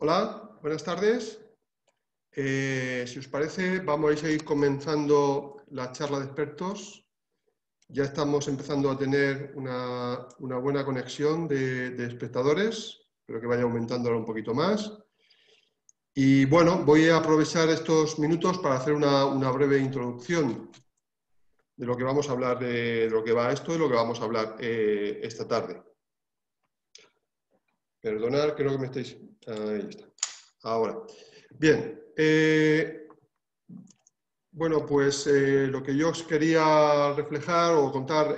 Hola, buenas tardes. Si os parece, vamos a ir comenzando la charla de expertos. Ya estamos empezando a tener una buena conexión de espectadores. Espero que vaya aumentando ahora un poquito más. Y bueno, voy a aprovechar estos minutos para hacer una breve introducción de lo que vamos a hablar, de lo que va esto y lo que vamos a hablar esta tarde. Perdonad, creo que me estáis... Ahí está. Ahora. Bien. Bueno, pues lo que yo os quería reflejar o contar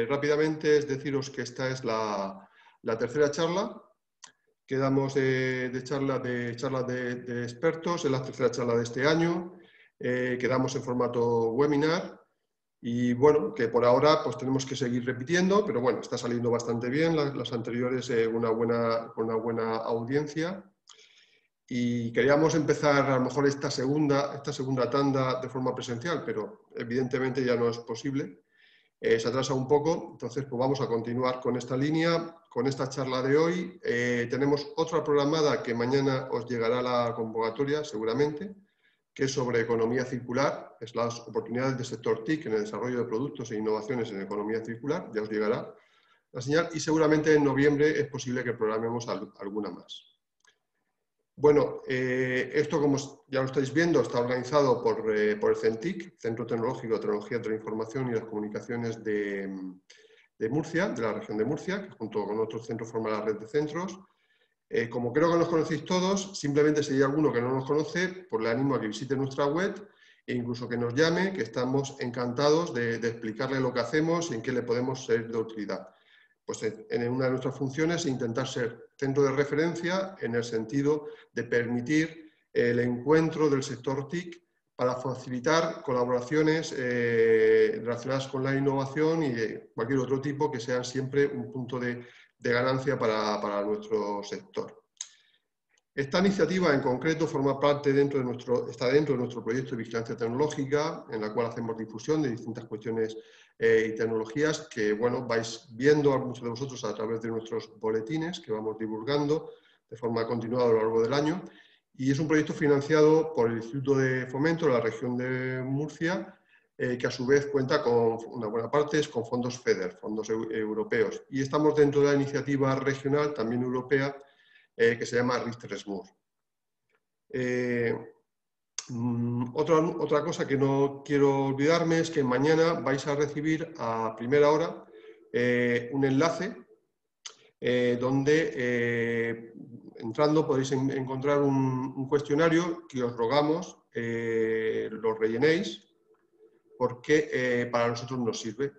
rápidamente es deciros que esta es la tercera charla que damos de charlas de expertos, es la tercera charla de este año, que damos en formato webinar. Y bueno, que por ahora pues tenemos que seguir repitiendo, pero bueno, está saliendo bastante bien, las anteriores con una buena audiencia. Y queríamos empezar a lo mejor esta segunda tanda de forma presencial, pero evidentemente ya no es posible. Se atrasa un poco, entonces pues vamos a continuar con esta línea, con esta charla de hoy. Tenemos otra programada que mañana os llegará la convocatoria seguramente, que es sobre economía circular, es las oportunidades del sector TIC en el desarrollo de productos e innovaciones en economía circular, ya os llegará la señal, y seguramente en noviembre es posible que programemos alguna más. Bueno, esto, como ya lo estáis viendo, está organizado por el CENTIC, Centro Tecnológico de Tecnología de la Información y las Comunicaciones de Murcia, de la región de Murcia, que junto con otros centros forma la red de centros. Como creo que nos conocéis todos, simplemente si hay alguno que no nos conoce, pues le animo a que visite nuestra web e incluso que nos llame, que estamos encantados de explicarle lo que hacemos y en qué le podemos ser de utilidad. Pues en una de nuestras funciones intentar ser centro de referencia en el sentido de permitir el encuentro del sector TIC para facilitar colaboraciones relacionadas con la innovación y de cualquier otro tipo que sean siempre un punto de ganancia para nuestro sector. Esta iniciativa en concreto forma parte está dentro de nuestro proyecto de vigilancia tecnológica, en la cual hacemos difusión de distintas cuestiones y tecnologías que, bueno, vais viendo a muchos de vosotros a través de nuestros boletines que vamos divulgando de forma continuada a lo largo del año. Y es un proyecto financiado por el Instituto de Fomento de la región de Murcia, que a su vez cuenta con una buena parte con fondos FEDER, fondos europeos. Y estamos dentro de la iniciativa regional, también europea, que se llama Ris3Mur. Otra cosa que no quiero olvidarme es que mañana vais a recibir a primera hora un enlace donde entrando podéis encontrar un cuestionario que os rogamos lo rellenéis porque para nosotros nos sirve.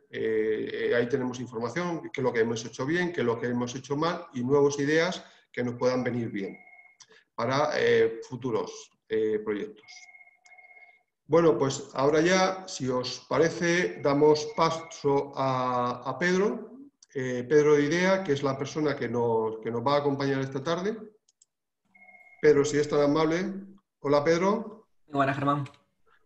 Ahí tenemos información, qué es lo que hemos hecho bien, qué es lo que hemos hecho mal y nuevas ideas que nos puedan venir bien para futuros proyectos. Bueno, pues ahora ya, si os parece, damos paso a Pedro, Pedro de IDEA, que es la persona que nos va a acompañar esta tarde. Pedro, si es tan amable. Hola, Pedro. Muy buenas, Germán.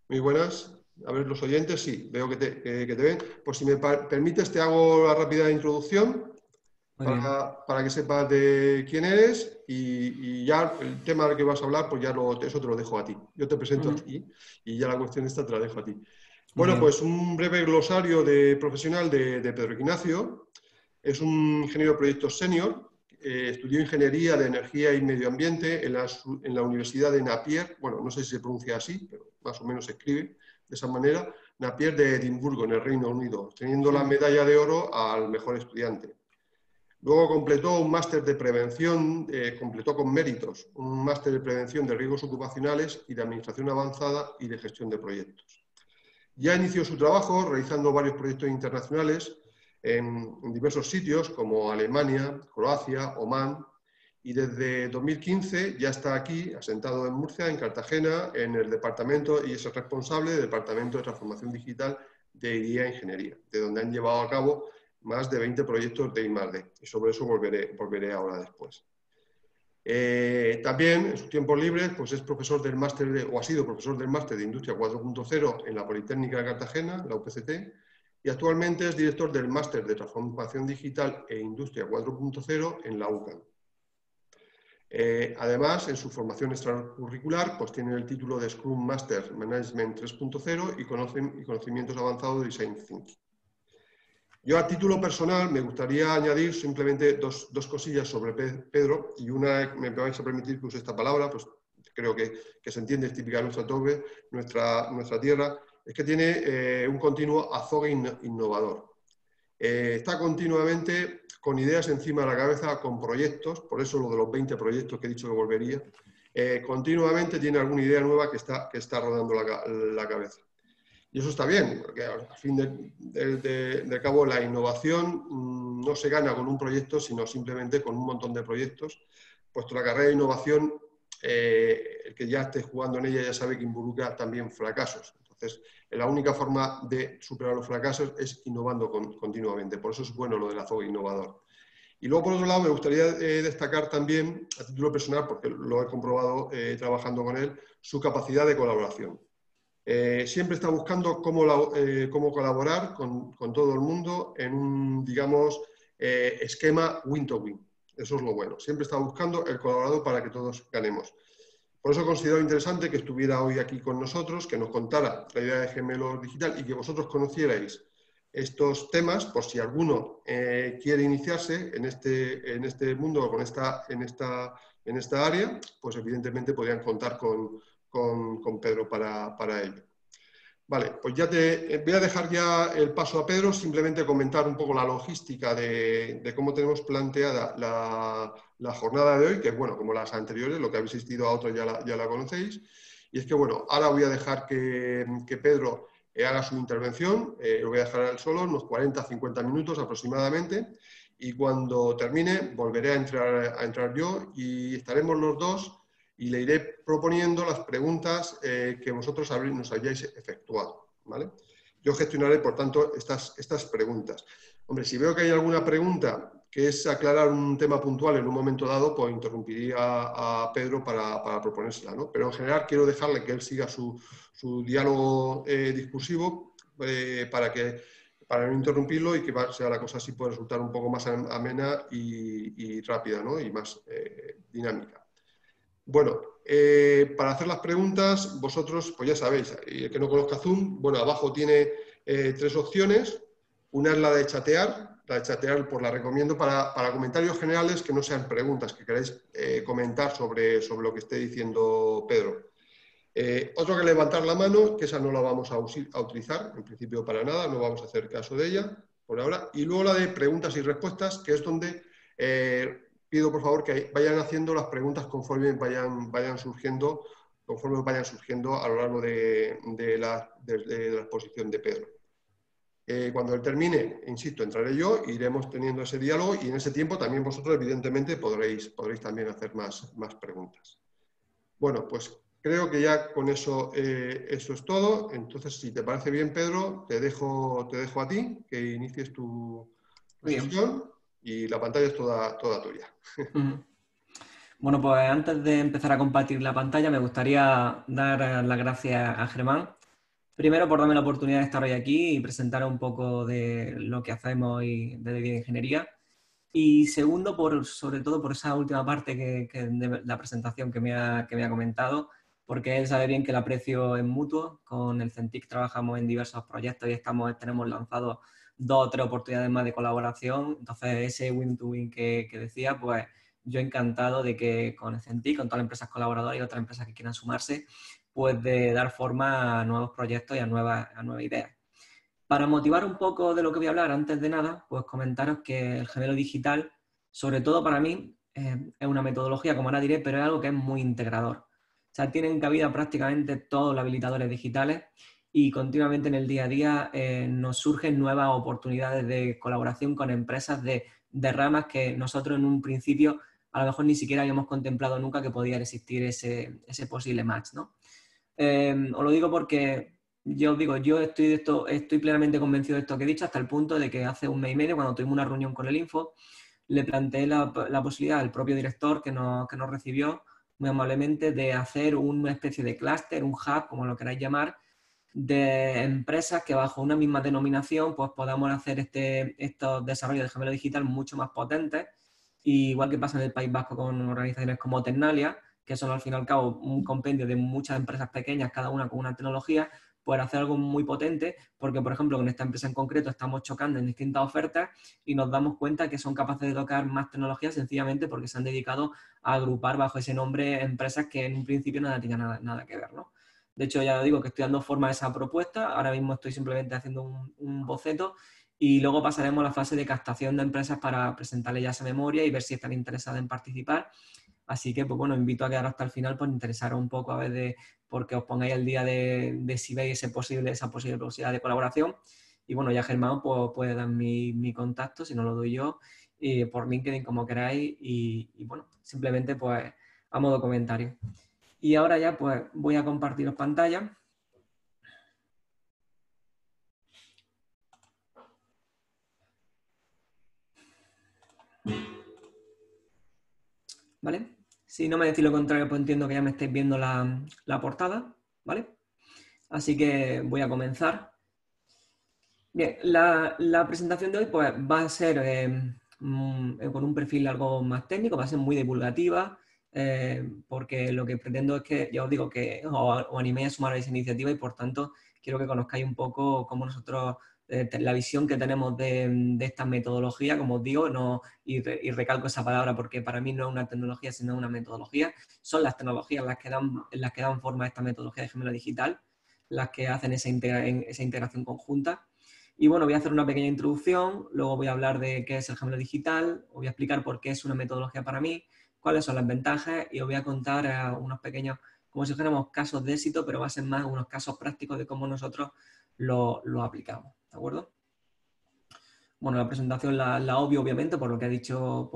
Muy buenas. A ver, los oyentes, sí, veo que te ven. Pues si me permites, te hago la rápida introducción para que sepas de quién eres y ya el tema del que vas a hablar, pues ya eso te lo dejo a ti. Yo te presento a ti y ya la cuestión esta te la dejo a ti. Bueno, pues un breve glosario profesional de Pedro Ignacio. Es un ingeniero de proyectos senior. Estudió Ingeniería de Energía y Medio Ambiente en la Universidad de Napier. Bueno, no sé si se pronuncia así, pero más o menos se escribe de esa manera. Napier de Edimburgo, en el Reino Unido, teniendo la medalla de oro al mejor estudiante. Luego completó un máster de prevención, completó con méritos, un máster de prevención de riesgos ocupacionales y de administración avanzada y de gestión de proyectos. Ya inició su trabajo realizando varios proyectos internacionales en diversos sitios como Alemania, Croacia, Omán, y desde 2015 ya está aquí, asentado en Murcia, en Cartagena, en el departamento, y es el responsable del Departamento de Transformación Digital de IDEA Ingeniería, de donde han llevado a cabo más de 20 proyectos de I+D, y sobre eso volveré ahora después. También, en sus tiempos libres, pues es profesor del máster, o ha sido profesor del máster de Industria 4.0 en la Politécnica de Cartagena, la UPCT, y actualmente es director del máster de Transformación Digital e Industria 4.0 en la UCAM. Además, en su formación extracurricular, pues tiene el título de Scrum Master Management 3.0 y conocimientos avanzados de Design Thinking. Yo a título personal me gustaría añadir simplemente dos cosillas sobre Pedro, y una, me vais a permitir que use esta palabra, pues creo que se entiende, es típica de nuestra tobe, nuestra tierra, es que tiene un continuo azogue innovador. Está continuamente con ideas encima de la cabeza, con proyectos, por eso lo de los 20 proyectos que he dicho que volvería, continuamente tiene alguna idea nueva que está rodando la cabeza. Y eso está bien, porque al fin de cabo la innovación no se gana con un proyecto, sino simplemente con un montón de proyectos, puesto la carrera de innovación, el que ya esté jugando en ella ya sabe que involucra también fracasos. Entonces, la única forma de superar los fracasos es innovando continuamente. Por eso es bueno lo del azogue innovador. Y luego, por otro lado, me gustaría destacar también, a título personal, porque lo he comprobado trabajando con él, su capacidad de colaboración. Siempre está buscando cómo colaborar con todo el mundo en un, digamos, esquema win-to-win. Eso es lo bueno. Siempre está buscando el colaborador para que todos ganemos. Por eso considero interesante que estuviera hoy aquí con nosotros, que nos contara la idea de Gemelo Digital y que vosotros conocierais estos temas, por si alguno quiere iniciarse en este mundo o en esta área, pues evidentemente podrían contar con Pedro para ello. Vale, pues ya voy a dejar ya el paso a Pedro, simplemente comentar un poco la logística de cómo tenemos planteada la jornada de hoy, que bueno, como las anteriores, lo que habéis asistido a otros ya la conocéis. Y es que bueno, ahora voy a dejar que Pedro haga su intervención, lo voy a dejar a él solo, unos 40-50 minutos aproximadamente, y cuando termine volveré a entrar yo y estaremos los dos y le iré proponiendo las preguntas que vosotros nos hayáis efectuado, ¿vale? Yo gestionaré, por tanto, estas preguntas. Hombre, si veo que hay alguna pregunta que es aclarar un tema puntual en un momento dado, pues interrumpiría a Pedro para proponérsela, ¿no? Pero en general quiero dejarle que él siga su diálogo discursivo para no interrumpirlo y que sea la cosa así puede resultar un poco más amena y rápida, ¿no? Y más dinámica. Bueno, para hacer las preguntas, vosotros, pues ya sabéis, y el que no conozca Zoom, bueno, abajo tiene 3 opciones. Una es la de chatear pues la recomiendo para comentarios generales que no sean preguntas, que queráis comentar sobre lo que esté diciendo Pedro. Otro que levantar la mano, que esa no la vamos a utilizar, en principio para nada, no vamos a hacer caso de ella por ahora. Y luego la de preguntas y respuestas, que es donde pido por favor que vayan haciendo las preguntas conforme vayan surgiendo a lo largo de la exposición de Pedro. Cuando él termine, insisto, entraré yo, iremos teniendo ese diálogo y en ese tiempo también vosotros evidentemente podréis también hacer más preguntas. Bueno, pues creo que ya con eso es todo. Entonces, si te parece bien, Pedro, te dejo a ti, que inicies tu sesión y la pantalla es toda tuya. Bueno, pues antes de empezar a compartir la pantalla, me gustaría dar las gracias a Germán. Primero, por darme la oportunidad de estar hoy aquí y presentar un poco de lo que hacemos y de bioingeniería. Y segundo, sobre todo por esa última parte de la presentación que me ha comentado, porque él sabe bien que el aprecio es mutuo. Con el CENTIC trabajamos en diversos proyectos y tenemos lanzados 2 o 3 oportunidades más de colaboración. Entonces, ese win-to-win que decía, pues yo encantado de que con el CENTIC, con todas las empresas colaboradoras y otras empresas que quieran sumarse, pues de dar forma a nuevos proyectos y a nuevas ideas. Para motivar un poco de lo que voy a hablar, antes de nada, pues comentaros que el gemelo digital, sobre todo para mí, es una metodología, como ahora diré, pero es algo que es muy integrador. O sea, tienen cabida prácticamente todos los habilitadores digitales y continuamente en el día a día nos surgen nuevas oportunidades de colaboración con empresas de ramas que nosotros en un principio a lo mejor ni siquiera habíamos contemplado nunca que podía existir ese posible match, ¿no? Os lo digo porque yo os digo, yo estoy plenamente convencido de esto que he dicho, hasta el punto de que hace un mes y medio, cuando tuvimos una reunión con el Info, le planteé la posibilidad al propio director que nos recibió muy amablemente de hacer una especie de clúster, un hub, como lo queráis llamar, de empresas que bajo una misma denominación pues podamos hacer estos desarrollos de gemelo digital mucho más potentes y igual que pasa en el País Vasco con organizaciones como Tecnalia, que son al fin y al cabo un compendio de muchas empresas pequeñas, cada una con una tecnología, poder hacer algo muy potente, porque por ejemplo con esta empresa en concreto estamos chocando en distintas ofertas y nos damos cuenta que son capaces de tocar más tecnologías sencillamente porque se han dedicado a agrupar bajo ese nombre empresas que en un principio nada tenían nada que ver, ¿no? De hecho, ya digo que estoy dando forma a esa propuesta, ahora mismo estoy simplemente haciendo un boceto y luego pasaremos a la fase de captación de empresas para presentarles ya esa memoria y ver si están interesadas en participar. Así que, pues bueno, invito a quedar hasta el final por interesaros un poco a ver de porque os pongáis al día de si veis esa posible posibilidad de colaboración. Y bueno, ya Germán pues, puede dar mi contacto, si no lo doy yo, por LinkedIn como queráis. Y bueno, simplemente pues a modo comentario. Y ahora ya pues voy a compartiros pantalla. ¿Vale? Si no me decís lo contrario, pues entiendo que ya me estáis viendo la portada, ¿vale? Así que voy a comenzar. Bien, la presentación de hoy pues, va a ser con un perfil algo más técnico, va a ser muy divulgativa, porque lo que pretendo es que, ya os digo, que os animéis a sumar a esa iniciativa y por tanto quiero que conozcáis un poco cómo nosotros, la visión que tenemos de esta metodología, como os digo, no, y recalco esa palabra porque para mí no es una tecnología, sino una metodología. Son las tecnologías las que dan forma a esta metodología de gemelo digital, las que hacen esa integración conjunta. Y bueno, voy a hacer una pequeña introducción, luego voy a hablar de qué es el gemelo digital, os voy a explicar por qué es una metodología para mí, cuáles son las ventajas y os voy a contar unos pequeños, como si fuéramos casos de éxito, pero va a ser más unos casos prácticos de cómo nosotros lo aplicamos, ¿de acuerdo? Bueno, la presentación la obvio, obviamente, por lo que ha dicho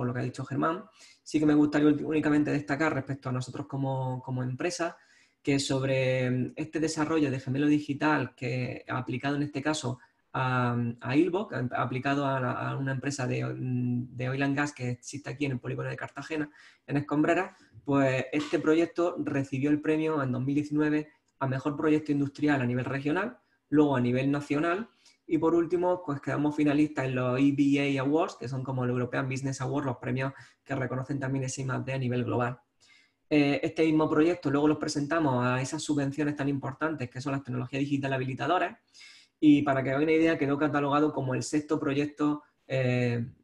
Germán. Sí que me gustaría únicamente destacar respecto a nosotros como empresa, que sobre este desarrollo de gemelo digital que ha aplicado en este caso a Ilbok, aplicado a una empresa de oil and gas que existe aquí en el polígono de Cartagena, en Escombreras, pues este proyecto recibió el premio en 2019 a Mejor Proyecto Industrial a nivel regional, luego a nivel nacional y por último, pues quedamos finalistas en los EBA Awards, que son como el European Business Awards, los premios que reconocen también ese I+D a nivel global. Este mismo proyecto luego los presentamos a esas subvenciones tan importantes que son las tecnologías digitales habilitadoras y para que hagáis una idea quedó catalogado como el sexto proyecto en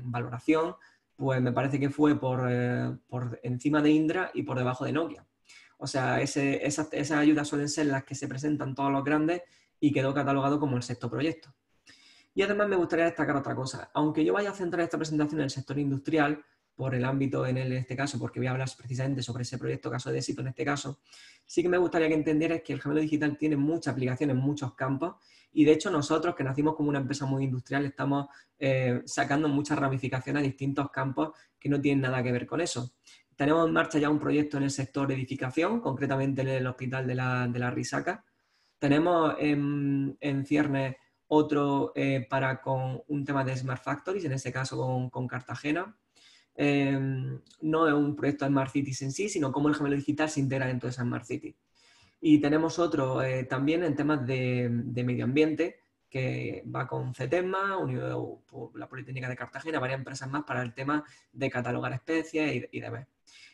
valoración, pues me parece que fue por encima de Indra y por debajo de Nokia. O sea, esas ayudas suelen ser las que se presentan todos los grandes y quedó catalogado como el sexto proyecto. Y además me gustaría destacar otra cosa. Aunque yo vaya a centrar esta presentación en el sector industrial, por el ámbito en este caso, porque voy a hablar precisamente sobre ese proyecto caso de éxito en este caso, sí que me gustaría que entendierais que el gemelo digital tiene mucha aplicación en muchos campos y de hecho nosotros, que nacimos como una empresa muy industrial, estamos sacando muchas ramificaciones a distintos campos que no tienen nada que ver con eso. Tenemos en marcha ya un proyecto en el sector de edificación, concretamente en el Hospital de la Risaca. Tenemos en ciernes otro para con un tema de Smart Factories, en este caso con Cartagena. No es un proyecto de Smart Cities en sí, sino cómo el gemelo digital se integra dentro de esa Smart City. Y tenemos otro también en temas de medio ambiente, que va con CETESMA, la Politécnica de Cartagena, varias empresas más para el tema de catalogar especies y demás.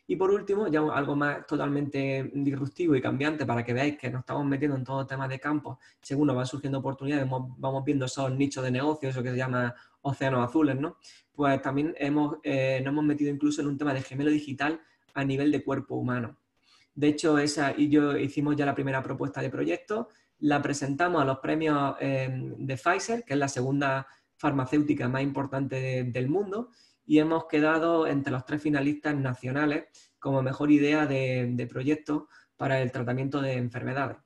Y por último, ya algo más totalmente disruptivo y cambiante para que veáis que nos estamos metiendo en todo tema de campo, según nos van surgiendo oportunidades, vamos viendo esos nichos de negocio, eso que se llama océanos azules, ¿no? Pues también nos hemos metido incluso en un tema de gemelo digital a nivel de cuerpo humano. De hecho, esa y yo hicimos ya la primera propuesta de proyecto, la presentamos a los premios de Pfizer, que es la segunda farmacéutica más importante del mundo, y hemos quedado entre los 3 finalistas nacionales como mejor idea de proyecto para el tratamiento de enfermedades.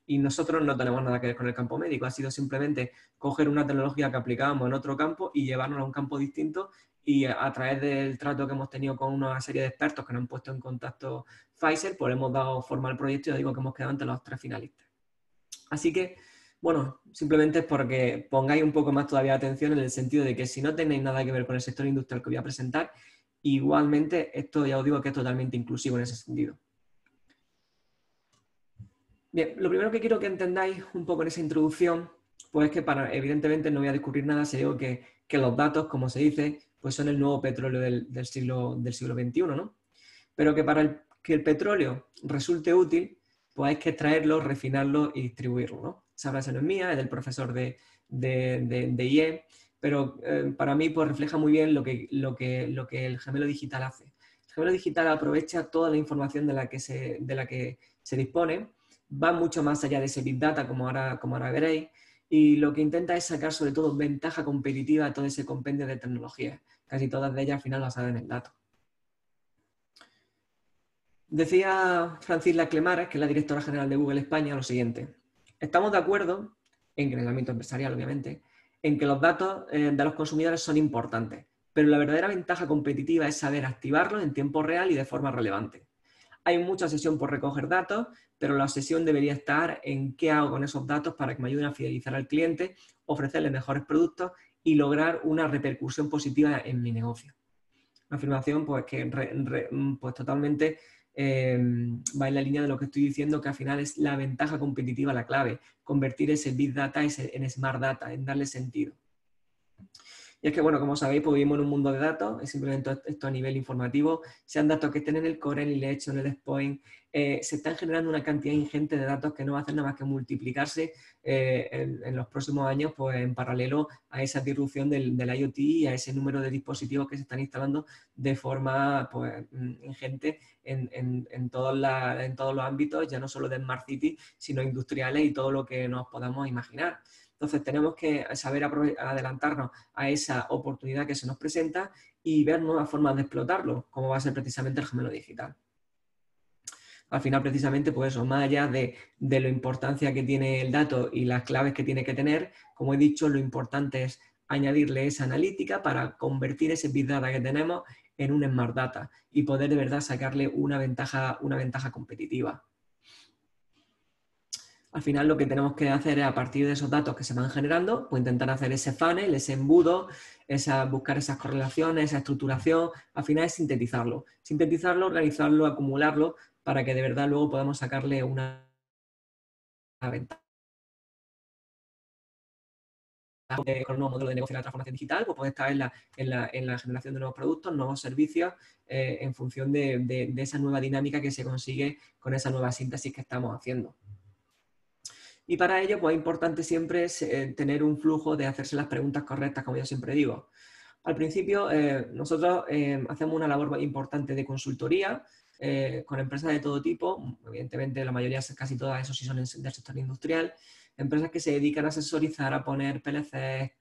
Y nosotros no tenemos nada que ver con el campo médico, ha sido simplemente coger una tecnología que aplicábamos en otro campo y llevarnos a un campo distinto y a través del trato que hemos tenido con una serie de expertos que nos han puesto en contacto Pfizer, pues hemos dado forma al proyecto y ya digo que hemos quedado entre los 3 finalistas. Así que, bueno, simplemente es porque pongáis un poco más todavía atención en el sentido de que si no tenéis nada que ver con el sector industrial que voy a presentar, igualmente esto ya os digo que es totalmente inclusivo en ese sentido. Bien, lo primero que quiero que entendáis un poco en esa introducción, pues es que evidentemente no voy a descubrir nada si digo que los datos, como se dice, pues son el nuevo petróleo del siglo XXI, ¿no? Pero que para que el petróleo resulte útil, pues hay que extraerlo, refinarlo y distribuirlo, ¿no? Esa frase no es mía, es del profesor de IE, pero para mí pues refleja muy bien lo que el gemelo digital hace. El gemelo digital aprovecha toda la información de la que se dispone, va mucho más allá de ese Big Data, como ahora veréis, y lo que intenta es sacar sobre todo ventaja competitiva a todo ese compendio de tecnologías. Casi todas de ellas al final basadas en el dato. Decía Francisca Clemares, que es la directora general de Google España, lo siguiente: estamos de acuerdo, en el ámbito empresarial obviamente, en que los datos de los consumidores son importantes, pero la verdadera ventaja competitiva es saber activarlos en tiempo real y de forma relevante. Hay mucha obsesión por recoger datos, pero la obsesión debería estar en qué hago con esos datos para que me ayuden a fidelizar al cliente, ofrecerle mejores productos y lograr una repercusión positiva en mi negocio. Una afirmación pues, que pues, totalmente va en la línea de lo que estoy diciendo, que al final es la ventaja competitiva la clave, convertir ese Big Data en Smart Data, en darle sentido. Y es que, bueno, como sabéis, pues vivimos en un mundo de datos, es simplemente esto a nivel informativo, sean datos que estén en el core, en el lecho, en el endpoint, se están generando una cantidad ingente de datos que no hacen nada más que multiplicarse en los próximos años, pues en paralelo a esa disrupción del IoT y a ese número de dispositivos que se están instalando de forma pues, ingente en todos los ámbitos, ya no solo de Smart City, sino industriales y todo lo que nos podamos imaginar. Entonces tenemos que saber adelantarnos a esa oportunidad que se nos presenta y ver nuevas formas de explotarlo, como va a ser precisamente el gemelo digital. Al final, precisamente, pues eso, más allá de la importancia que tiene el dato y las claves que tiene que tener, como he dicho, lo importante es añadirle esa analítica para convertir ese Big Data que tenemos en un Smart Data y poder de verdad sacarle una ventaja competitiva. Al final lo que tenemos que hacer es, a partir de esos datos que se van generando, pues intentar hacer ese funnel, ese embudo, buscar esas correlaciones, esa estructuración. Al final es sintetizarlo, organizarlo, acumularlo, para que de verdad luego podamos sacarle una ventaja. Con un nuevo modelo de negocio de la transformación digital, pues puede estar en la generación de nuevos productos, nuevos servicios, en función de esa nueva dinámica que se consigue con esa nueva síntesis que estamos haciendo. Y para ello, pues es importante siempre tener un flujo de hacerse las preguntas correctas, como yo siempre digo. Al principio, nosotros hacemos una labor importante de consultoría con empresas de todo tipo, evidentemente la mayoría, casi todas, eso sí son del sector industrial, empresas que se dedican a asesorizar, a poner PLCs,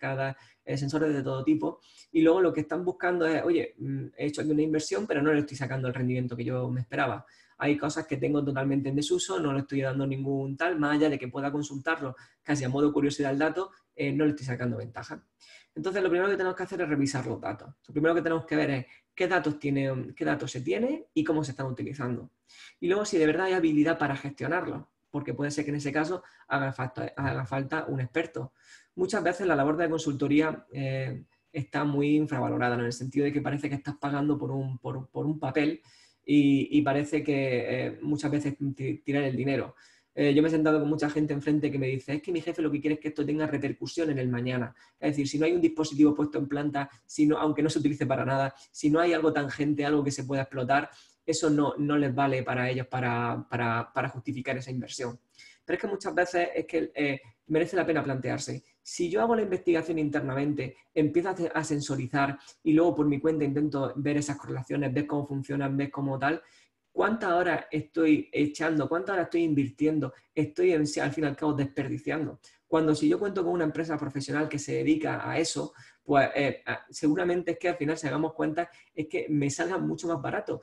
sensores de todo tipo, y luego lo que están buscando es, oye, he hecho aquí una inversión, pero no le estoy sacando el rendimiento que yo me esperaba. Hay cosas que tengo totalmente en desuso, no le estoy dando ningún tal, más allá de que pueda consultarlo casi a modo curiosidad el dato, no le estoy sacando ventaja. Entonces, lo primero que tenemos que hacer es revisar los datos. Lo primero que tenemos que ver es qué datos se tiene y cómo se están utilizando. Y luego, si de verdad hay habilidad para gestionarlos, porque puede ser que en ese caso haga falta un experto. Muchas veces la labor de consultoría está muy infravalorada, ¿no? En el sentido de que parece que estás pagando por un papel y parece que muchas veces tirar el dinero. Yo me he sentado con mucha gente enfrente que me dice, es que mi jefe lo que quiere es que esto tenga repercusión en el mañana. Es decir, si no hay un dispositivo puesto en planta, aunque no se utilice para nada, si no hay algo tangente, algo que se pueda explotar, eso no les vale para ellos para justificar esa inversión. Pero es que muchas veces es que merece la pena plantearse. Si yo hago la investigación internamente, empiezo a sensorizar y luego por mi cuenta intento ver esas correlaciones, ver cómo funcionan, ver cómo tal, ¿cuántas horas estoy echando? ¿Cuántas horas estoy invirtiendo? Estoy al fin y al cabo desperdiciando. Cuando si yo cuento con una empresa profesional que se dedica a eso, pues seguramente es que al final, si hagamos cuenta, es que me salga mucho más barato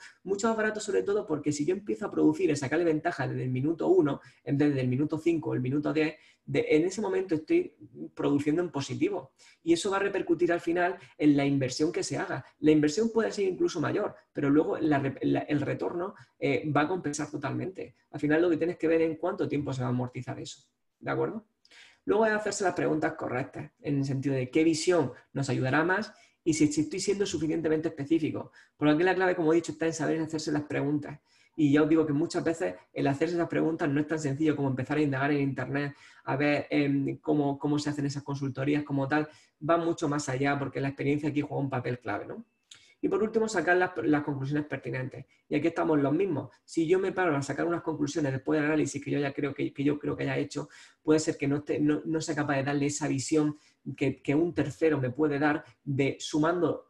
sobre todo porque si yo empiezo a producir y sacarle ventaja desde el minuto 1 en vez del minuto 5 o el minuto 10, en ese momento estoy produciendo en positivo y eso va a repercutir al final en la inversión que se haga. La inversión puede ser incluso mayor, pero luego el retorno va a compensar totalmente. Al final lo que tienes que ver es en cuánto tiempo se va a amortizar eso, ¿de acuerdo? Luego es hacerse las preguntas correctas, en el sentido de qué visión nos ayudará más y si estoy siendo suficientemente específico. Por aquí la clave, como he dicho, está en saber hacerse las preguntas. Y ya os digo que muchas veces el hacerse esas preguntas no es tan sencillo como empezar a indagar en Internet, a ver cómo se hacen esas consultorías como tal. Va mucho más allá porque la experiencia aquí juega un papel clave, ¿no? Y por último, sacar las conclusiones pertinentes. Y aquí estamos los mismos. Si yo me paro a sacar unas conclusiones después del análisis que yo ya creo que yo creo que haya hecho, puede ser que no sea capaz de darle esa visión que un tercero me puede dar sumando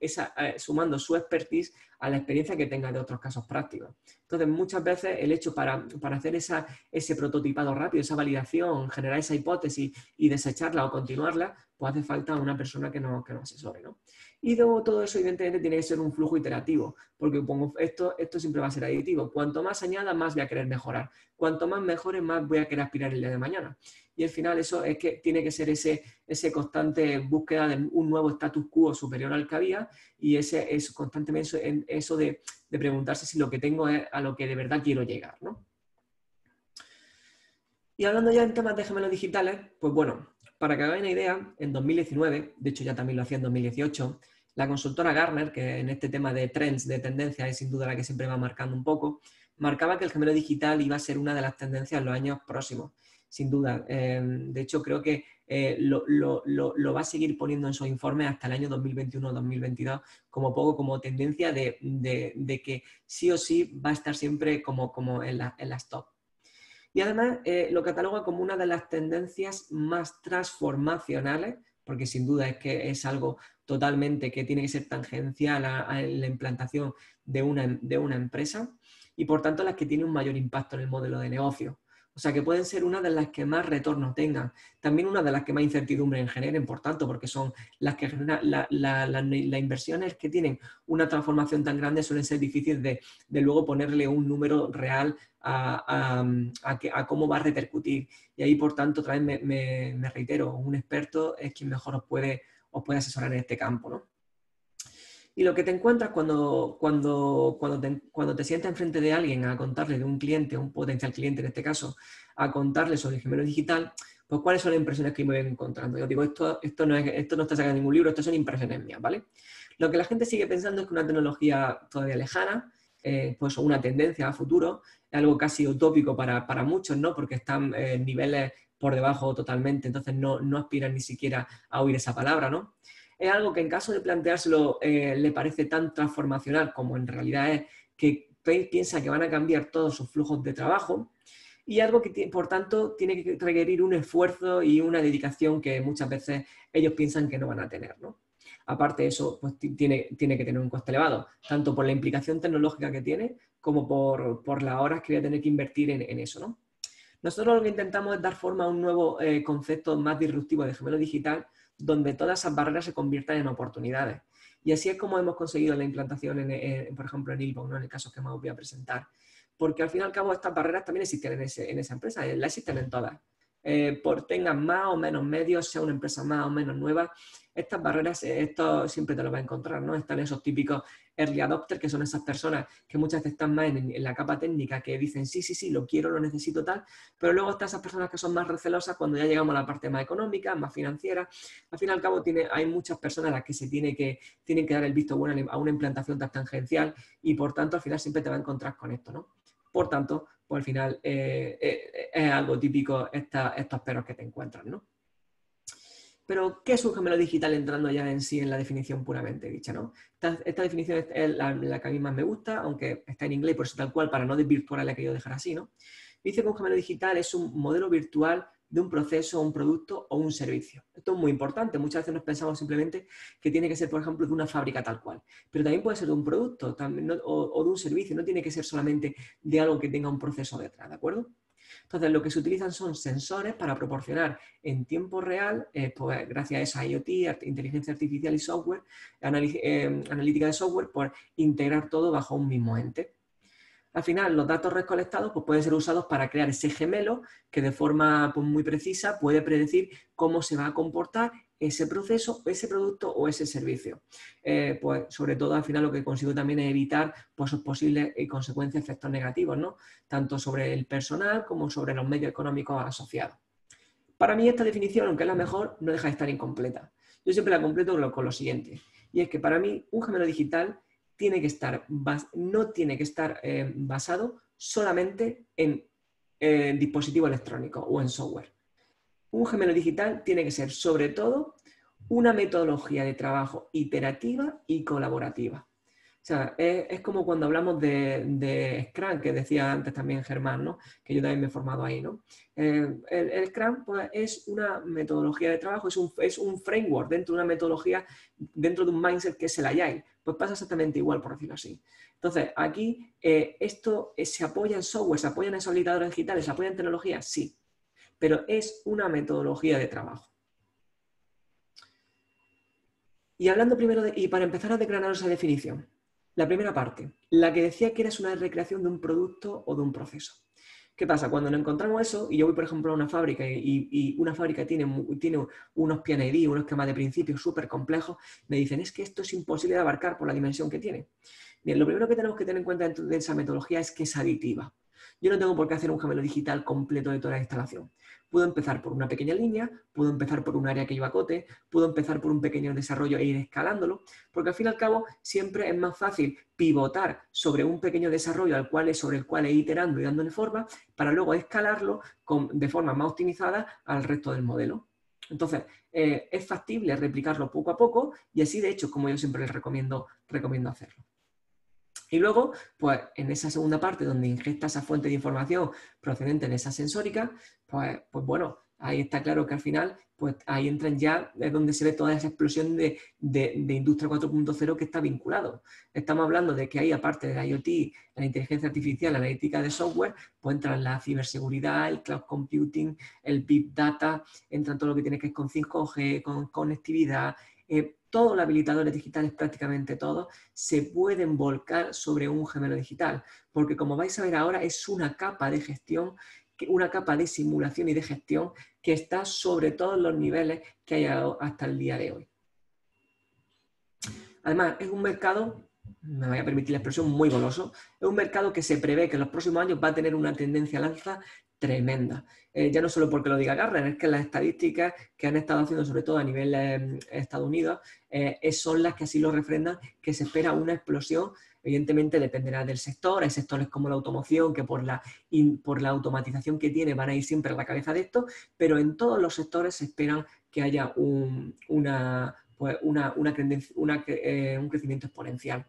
su expertise a la experiencia que tenga de otros casos prácticos. Entonces, muchas veces el hecho para hacer ese prototipado rápido, esa validación, generar esa hipótesis y desecharla o continuarla, pues hace falta una persona que nos asesore, ¿no? Y luego todo eso, evidentemente, tiene que ser un flujo iterativo, porque esto siempre va a ser aditivo. Cuanto más añada, más voy a querer mejorar. Cuanto más mejore, más voy a querer aspirar el día de mañana. Y al final eso es que tiene que ser ese constante búsqueda de un nuevo status quo superior al que había, y ese es constantemente eso de preguntarse si lo que tengo es a lo que de verdad quiero llegar, ¿no? Y hablando ya en temas de gemelos digitales, pues bueno, para que hagáis una idea, en 2019, de hecho ya también lo hacía en 2018, la consultora Gartner, que en este tema de trends, de tendencias, es sin duda la que siempre va marcando un poco, marcaba que el gemelo digital iba a ser una de las tendencias en los años próximos, sin duda. De hecho, creo que lo va a seguir poniendo en sus informes hasta el año 2021-2022 como poco como tendencia de que sí o sí va a estar siempre como en las top. Y además lo cataloga como una de las tendencias más transformacionales, porque sin duda es que es algo totalmente que tiene que ser tangencial a la implantación de una empresa, y por tanto las que tienen un mayor impacto en el modelo de negocio. O sea que pueden ser una de las que más retorno tengan, también una de las que más incertidumbre generen, por tanto, porque son las que generan las inversiones que tienen una transformación tan grande, suelen ser difíciles de luego ponerle un número real a cómo va a repercutir. Y ahí, por tanto, otra vez me reitero, un experto es quien mejor os puede asesorar en este campo, ¿no? Y lo que te encuentras cuando te sientas enfrente de alguien a contarle, de un cliente, un potencial cliente en este caso, a contarle sobre el gemelo digital, pues cuáles son las impresiones que me voy encontrando. Yo digo, esto no está sacado en ningún libro, esto son impresiones mías, ¿vale? Lo que la gente sigue pensando es que una tecnología todavía lejana, pues una tendencia a futuro, es algo casi utópico para muchos, ¿no? Porque están en niveles por debajo totalmente, entonces no aspiran ni siquiera a oír esa palabra, ¿no? Es algo que en caso de planteárselo le parece tan transformacional como en realidad es, que piensa que van a cambiar todos sus flujos de trabajo, y algo que, por tanto, tiene que requerir un esfuerzo y una dedicación que muchas veces ellos piensan que no van a tener, ¿no? Aparte de eso, pues tiene que tener un coste elevado, tanto por la implicación tecnológica que tiene, como por las horas que voy a tener que invertir en eso, ¿no? Nosotros lo que intentamos es dar forma a un nuevo concepto más disruptivo de gemelo digital, donde todas esas barreras se conviertan en oportunidades. Y así es como hemos conseguido la implantación, por ejemplo, en Ilbon, ¿no? En el caso que más os voy a presentar. Porque al fin y al cabo estas barreras también existen en esa empresa, las existen en todas. Por tengan más o menos medios, sea una empresa más o menos nueva, estas barreras, esto siempre te lo vas a encontrar, ¿no? Están esos típicos early adopters, que son esas personas que muchas veces están más en la capa técnica, que dicen sí, lo quiero, lo necesito tal, pero luego están esas personas que son más recelosas cuando ya llegamos a la parte más económica, más financiera. Al fin y al cabo hay muchas personas a las que se tienen que dar el visto bueno a una implantación tan tangencial, y por tanto al final siempre te vas a encontrar con esto, ¿no? Por tanto, pues al final es algo típico estos peros que te encuentras, ¿no? Pero, ¿qué es un gemelo digital entrando ya en sí en la definición puramente dicha, ¿no? Esta definición es la que a mí más me gusta, aunque está en inglés, por eso tal cual, para no desvirtuar la que yo dejar así, ¿no? Dice que un gemelo digital es un modelo virtual de un proceso, un producto o un servicio. Esto es muy importante. Muchas veces nos pensamos simplemente que tiene que ser, por ejemplo, de una fábrica tal cual. Pero también puede ser de un producto también, o de un servicio. No tiene que ser solamente de algo que tenga un proceso detrás, ¿de acuerdo? Entonces, lo que se utilizan son sensores para proporcionar en tiempo real, pues, gracias a esa IoT, inteligencia artificial y software, analítica de software, por integrar todo bajo un mismo ente. Al final, los datos recolectados pues, pueden ser usados para crear ese gemelo que de forma pues, muy precisa puede predecir cómo se va a comportar ese proceso, ese producto o ese servicio. Pues sobre todo al final lo que consigo también es evitar pues, sus posibles consecuencias, efectos negativos, ¿no? Tanto sobre el personal como sobre los medios económicos asociados. Para mí esta definición, aunque es la mejor, no deja de estar incompleta. Yo siempre la completo con lo siguiente, y es que para mí un gemelo digital no tiene que estar basado solamente en dispositivos electrónicos o en software. Un gemelo digital tiene que ser, sobre todo, una metodología de trabajo iterativa y colaborativa. O sea, es como cuando hablamos de Scrum, que decía antes también Germán, ¿no? Que yo también me he formado ahí, ¿no? El Scrum, pues, es una metodología de trabajo, es un framework dentro de una metodología, dentro de un mindset que es el Agile. Pues pasa exactamente igual, por decirlo así. Entonces, aquí esto se apoya en software, se apoya en esos habilitadores digitales, se apoya en tecnología, sí, pero es una metodología de trabajo. Y hablando primero y para empezar a declarar esa definición, la primera parte, la que decía que eres una recreación de un producto o de un proceso. ¿Qué pasa? Cuando nos encontramos eso, y yo voy, por ejemplo, a una fábrica y una fábrica tiene unos PNID, unos esquemas de principios súper complejos, me dicen, es que esto es imposible de abarcar por la dimensión que tiene. Bien, lo primero que tenemos que tener en cuenta dentro de esa metodología es que es aditiva. Yo no tengo por qué hacer un gemelo digital completo de toda la instalación. Puedo empezar por una pequeña línea, puedo empezar por un área que yo acote, puedo empezar por un pequeño desarrollo e ir escalándolo, porque al fin y al cabo siempre es más fácil pivotar sobre un pequeño desarrollo sobre el cual ir iterando y dándole forma, para luego escalarlo de forma más optimizada al resto del modelo. Entonces, es factible replicarlo poco a poco y así, de hecho, como yo siempre les recomiendo hacerlo. Y luego, pues en esa segunda parte donde ingesta esa fuente de información procedente de esa sensórica, pues bueno, ahí está claro que al final, pues ahí entran ya, es donde se ve toda esa explosión de Industria 4.0 que está vinculado. Estamos hablando de que ahí, aparte de la IoT, la inteligencia artificial, la analítica de software, pues entran la ciberseguridad, el cloud computing, el big data, entra todo lo que tiene que ver con 5G, con conectividad, todos los habilitadores digitales, prácticamente todos, se pueden volcar sobre un gemelo digital, porque como vais a ver ahora es una capa de gestión, una capa de simulación y de gestión que está sobre todos los niveles que hay hasta el día de hoy. Además, es un mercado, me voy a permitir la expresión, muy goloso, es un mercado que se prevé que en los próximos años va a tener una tendencia al alza tremenda. Ya no solo porque lo diga Gartner, es que las estadísticas que han estado haciendo, sobre todo a nivel Estados Unidos, son las que así lo refrendan, que se espera una explosión. Evidentemente dependerá del sector, hay sectores como la automoción que por la automatización que tiene van a ir siempre a la cabeza de esto, pero en todos los sectores se esperan que haya un crecimiento exponencial.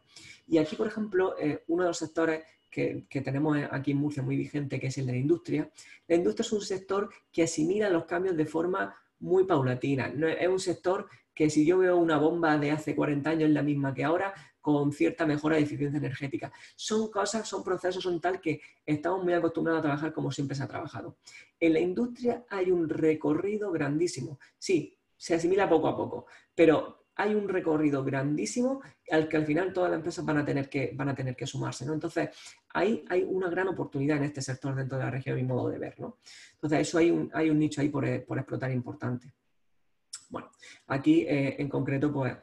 Y aquí, por ejemplo, uno de los sectores que tenemos aquí en Murcia muy vigente, que es el de la industria. La industria es un sector que asimila los cambios de forma muy paulatina. No, es un sector que si yo veo una bomba de hace 40 años es la misma que ahora, con cierta mejora de eficiencia energética. Son cosas, son procesos, son tal que estamos muy acostumbrados a trabajar como siempre se ha trabajado. En la industria hay un recorrido grandísimo. Sí, se asimila poco a poco, pero hay un recorrido grandísimo al que al final todas las empresas van a tener que sumarse, ¿no? Entonces, ahí hay una gran oportunidad en este sector dentro de la región, mi modo de ver, ¿no? Entonces, eso hay un nicho ahí por explotar importante. Bueno, aquí en concreto, pues,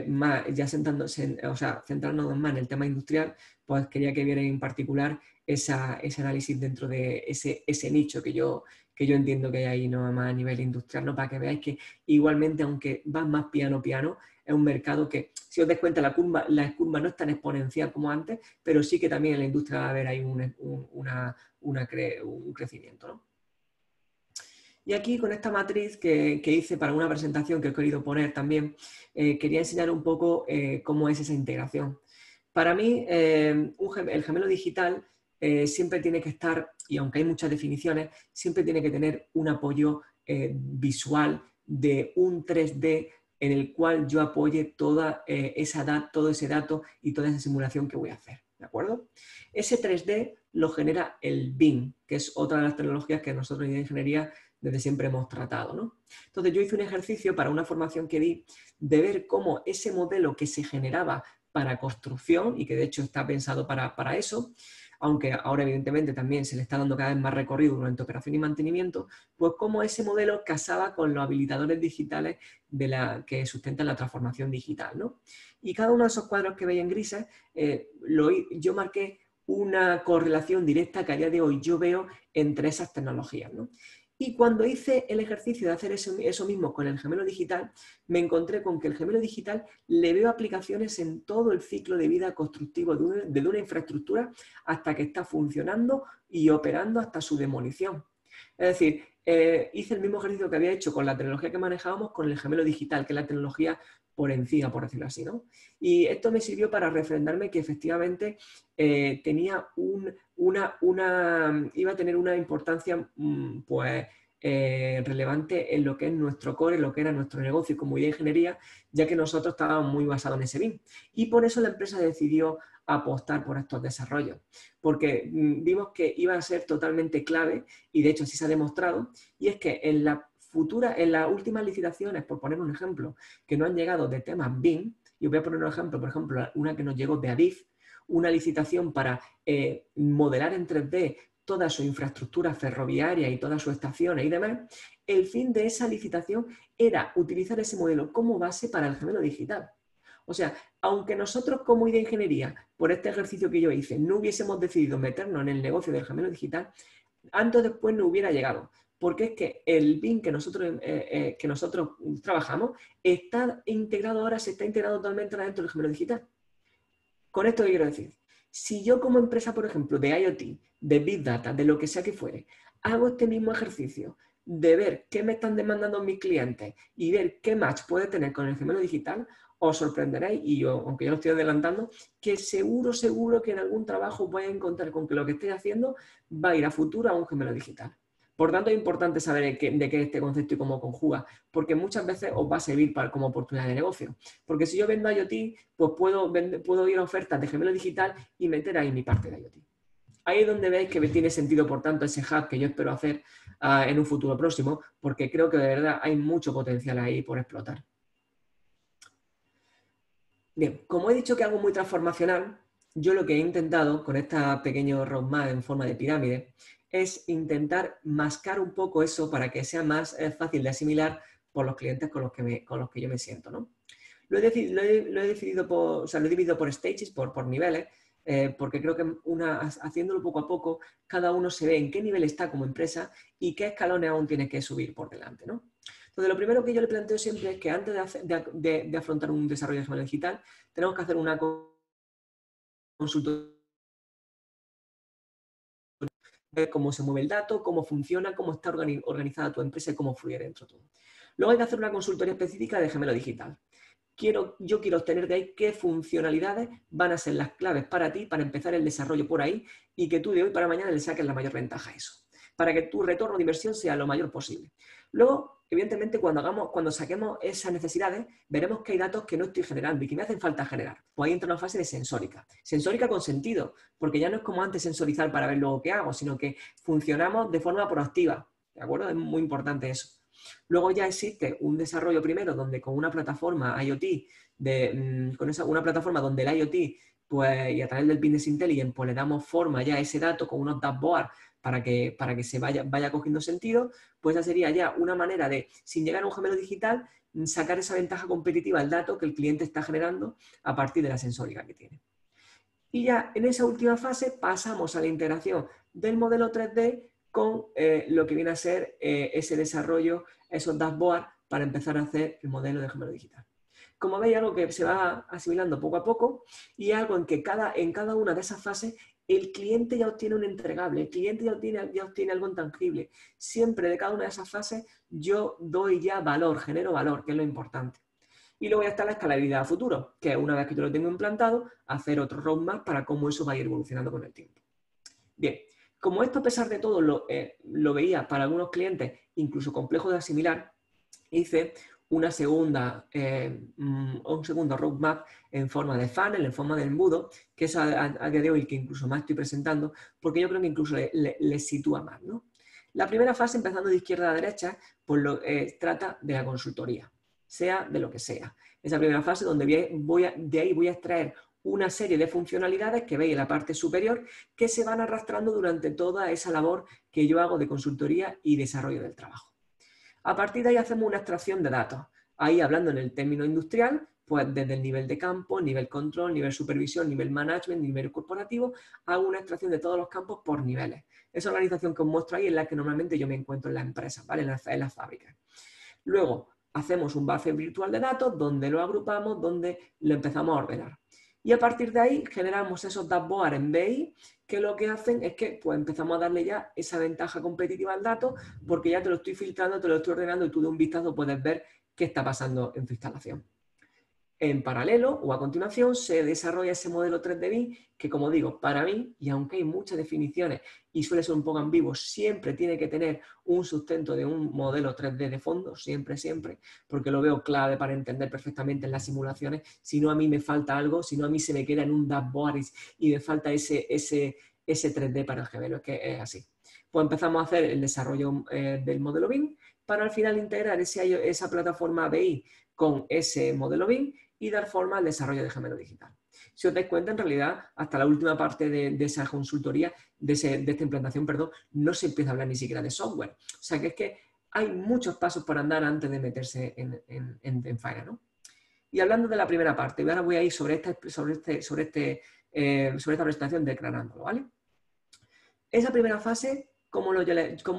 más, ya centrándonos más en el tema industrial, pues quería que vierais en particular ese análisis dentro de ese nicho que yo entiendo que hay ahí, ¿no? Más a nivel industrial, ¿no? Para que veáis que igualmente, aunque va más piano, es un mercado que, si os dais cuenta, la curva no es tan exponencial como antes, pero sí que también en la industria va a haber ahí un crecimiento, ¿no? Y aquí con esta matriz que hice para una presentación que he querido poner también, quería enseñar un poco cómo es esa integración. Para mí, el gemelo digital siempre tiene que estar, y aunque hay muchas definiciones, siempre tiene que tener un apoyo visual de un 3D en el cual yo apoye todo ese dato y toda esa simulación que voy a hacer. ¿De acuerdo? Ese 3D lo genera el BIM, que es otra de las tecnologías que nosotros en ingeniería desde siempre hemos tratado, ¿no? Entonces yo hice un ejercicio para una formación que di de ver cómo ese modelo que se generaba para construcción y que de hecho está pensado para eso, aunque ahora evidentemente también se le está dando cada vez más recorrido durante operación y mantenimiento, pues cómo ese modelo casaba con los habilitadores digitales que sustentan la transformación digital, ¿no? Y cada uno de esos cuadros que veis en grises, yo marqué una correlación directa que a día de hoy yo veo entre esas tecnologías, ¿no? Y cuando hice el ejercicio de hacer eso mismo con el gemelo digital, me encontré con que el gemelo digital le veo aplicaciones en todo el ciclo de vida constructivo de una infraestructura hasta que está funcionando y operando hasta su demolición. Es decir, hice el mismo ejercicio que había hecho con la tecnología que manejábamos con el gemelo digital, que es la tecnología por encima, por decirlo así, ¿no? Y esto me sirvió para refrendarme que efectivamente tenía iba a tener una importancia pues, relevante en lo que es nuestro core, en lo que era nuestro negocio como idea de ingeniería, ya que nosotros estábamos muy basados en ese BIM. Y por eso la empresa decidió apostar por estos desarrollos, porque vimos que iba a ser totalmente clave, y de hecho así se ha demostrado, y es que en las últimas licitaciones, por poner un ejemplo, que no han llegado de temas BIM, y os voy a poner un ejemplo, por ejemplo, una que nos llegó de Adif, una licitación para modelar en 3D toda su infraestructura ferroviaria y todas sus estaciones y demás, el fin de esa licitación era utilizar ese modelo como base para el gemelo digital. O sea, aunque nosotros como idea de ingeniería, por este ejercicio que yo hice, no hubiésemos decidido meternos en el negocio del gemelo digital, antes o después no hubiera llegado. Porque es que el BIM que nosotros trabajamos está integrado ahora, se está integrado totalmente dentro del gemelo digital. Con esto, ¿qué quiero decir? Si yo como empresa, por ejemplo, de IoT, de Big Data, de lo que sea que fuere, hago este mismo ejercicio de ver qué me están demandando mis clientes y ver qué match puede tener con el gemelo digital, os sorprenderéis, y yo, aunque yo lo estoy adelantando, que seguro que en algún trabajo vais a encontrar con que lo que estéis haciendo va a ir a futuro a un gemelo digital. Por tanto, es importante saber de qué es este concepto y cómo conjuga, porque muchas veces os va a servir como oportunidad de negocio. Porque si yo vendo IoT, pues puedo ir a ofertas de gemelo digital y meter ahí mi parte de IoT. Ahí es donde veis que tiene sentido, por tanto, ese hub que yo espero hacer en un futuro próximo, porque creo que de verdad hay mucho potencial ahí por explotar. Bien, como he dicho que es algo muy transformacional, yo lo que he intentado con este pequeño roadmap en forma de pirámide es intentar mascar un poco eso para que sea más fácil de asimilar por los clientes con los que yo me siento, ¿no? Lo he dividido por stages, por niveles, porque creo que haciéndolo poco a poco, cada uno se ve en qué nivel está como empresa y qué escalones aún tiene que subir por delante, ¿no? Entonces, lo primero que yo le planteo siempre es que antes de afrontar un desarrollo de gemelo digital, tenemos que hacer una consultoría, ver cómo se mueve el dato, cómo funciona, cómo está organizada tu empresa y cómo fluye dentro todo. Luego hay que hacer una consultoría específica de gemelo digital. Yo quiero obtener de ahí qué funcionalidades van a ser las claves para ti, para empezar el desarrollo por ahí y que tú de hoy para mañana le saques la mayor ventaja a eso, para que tu retorno de inversión sea lo mayor posible. Luego, evidentemente, cuando saquemos esas necesidades, veremos que hay datos que no estoy generando y que me hacen falta generar. Pues ahí entra una fase de sensórica. Sensórica con sentido, porque ya no es como antes sensorizar para ver luego qué hago, sino que funcionamos de forma proactiva. ¿De acuerdo? Es muy importante eso. Luego ya existe un desarrollo primero donde con una plataforma IoT, una plataforma donde el IoT, pues, y a través del Business Intelligence, pues le damos forma ya a ese dato con unos dashboards para que se vaya cogiendo sentido, pues esa sería ya una manera de, sin llegar a un gemelo digital, sacar esa ventaja competitiva al dato que el cliente está generando a partir de la sensórica que tiene. Y ya en esa última fase pasamos a la integración del modelo 3D con lo que viene a ser ese desarrollo, esos dashboards para empezar a hacer el modelo de gemelo digital. Como veis, algo que se va asimilando poco a poco y algo en que en cada una de esas fases el cliente ya obtiene un entregable, el cliente ya obtiene algo intangible. Siempre de cada una de esas fases yo doy ya valor, genero valor, que es lo importante. Y luego ya está la escalabilidad a futuro, que una vez que yo lo tengo implantado, hacer otro roadmap para cómo eso va a ir evolucionando con el tiempo. Bien, como esto a pesar de todo lo veía para algunos clientes incluso complejo de asimilar, hice un segundo roadmap en forma de funnel, en forma de embudo, que es a día de hoy que incluso más estoy presentando, porque yo creo que incluso le sitúa más, ¿no? La primera fase, empezando de izquierda a derecha, pues trata de la consultoría, sea de lo que sea. Esa primera fase donde de ahí voy a extraer una serie de funcionalidades que veis en la parte superior que se van arrastrando durante toda esa labor que yo hago de consultoría y desarrollo del trabajo. A partir de ahí hacemos una extracción de datos. Ahí, hablando en el término industrial, Pues desde el nivel de campo, nivel control, nivel supervisión, nivel management, nivel corporativo, hago una extracción de todos los campos por niveles. Esa organización que os muestro ahí es la que normalmente yo me encuentro en las empresas, ¿vale? En las fábricas. Luego, hacemos un buffer virtual de datos donde lo agrupamos, donde lo empezamos a ordenar. Y a partir de ahí generamos esos dashboards en BI que lo que hacen es que pues, empezamos a darle ya esa ventaja competitiva al dato porque ya te lo estoy filtrando, te lo estoy ordenando y tú de un vistazo puedes ver qué está pasando en tu instalación. En paralelo o a continuación se desarrolla ese modelo 3D BIM que, como digo, para mí, y aunque hay muchas definiciones y suele ser un poco ambiguo, siempre tiene que tener un sustento de un modelo 3D de fondo, siempre, siempre, porque lo veo clave para entender perfectamente en las simulaciones. Si no, a mí me falta algo, si no, a mí se me queda en un dashboard y me falta ese 3D para el gemelo, es que es así. Pues empezamos a hacer el desarrollo del modelo BIM para al final integrar esa plataforma BI con ese modelo BIM y dar forma al desarrollo de gemelo digital. Si os dais cuenta, en realidad, hasta la última parte de esa consultoría, de esta implantación, perdón, no se empieza a hablar ni siquiera de software. O sea, que es que hay muchos pasos por andar antes de meterse en faena, ¿no? Y hablando de la primera parte, ahora voy a ir sobre esta presentación declarándolo, ¿vale? Esa primera fase, ¿cómo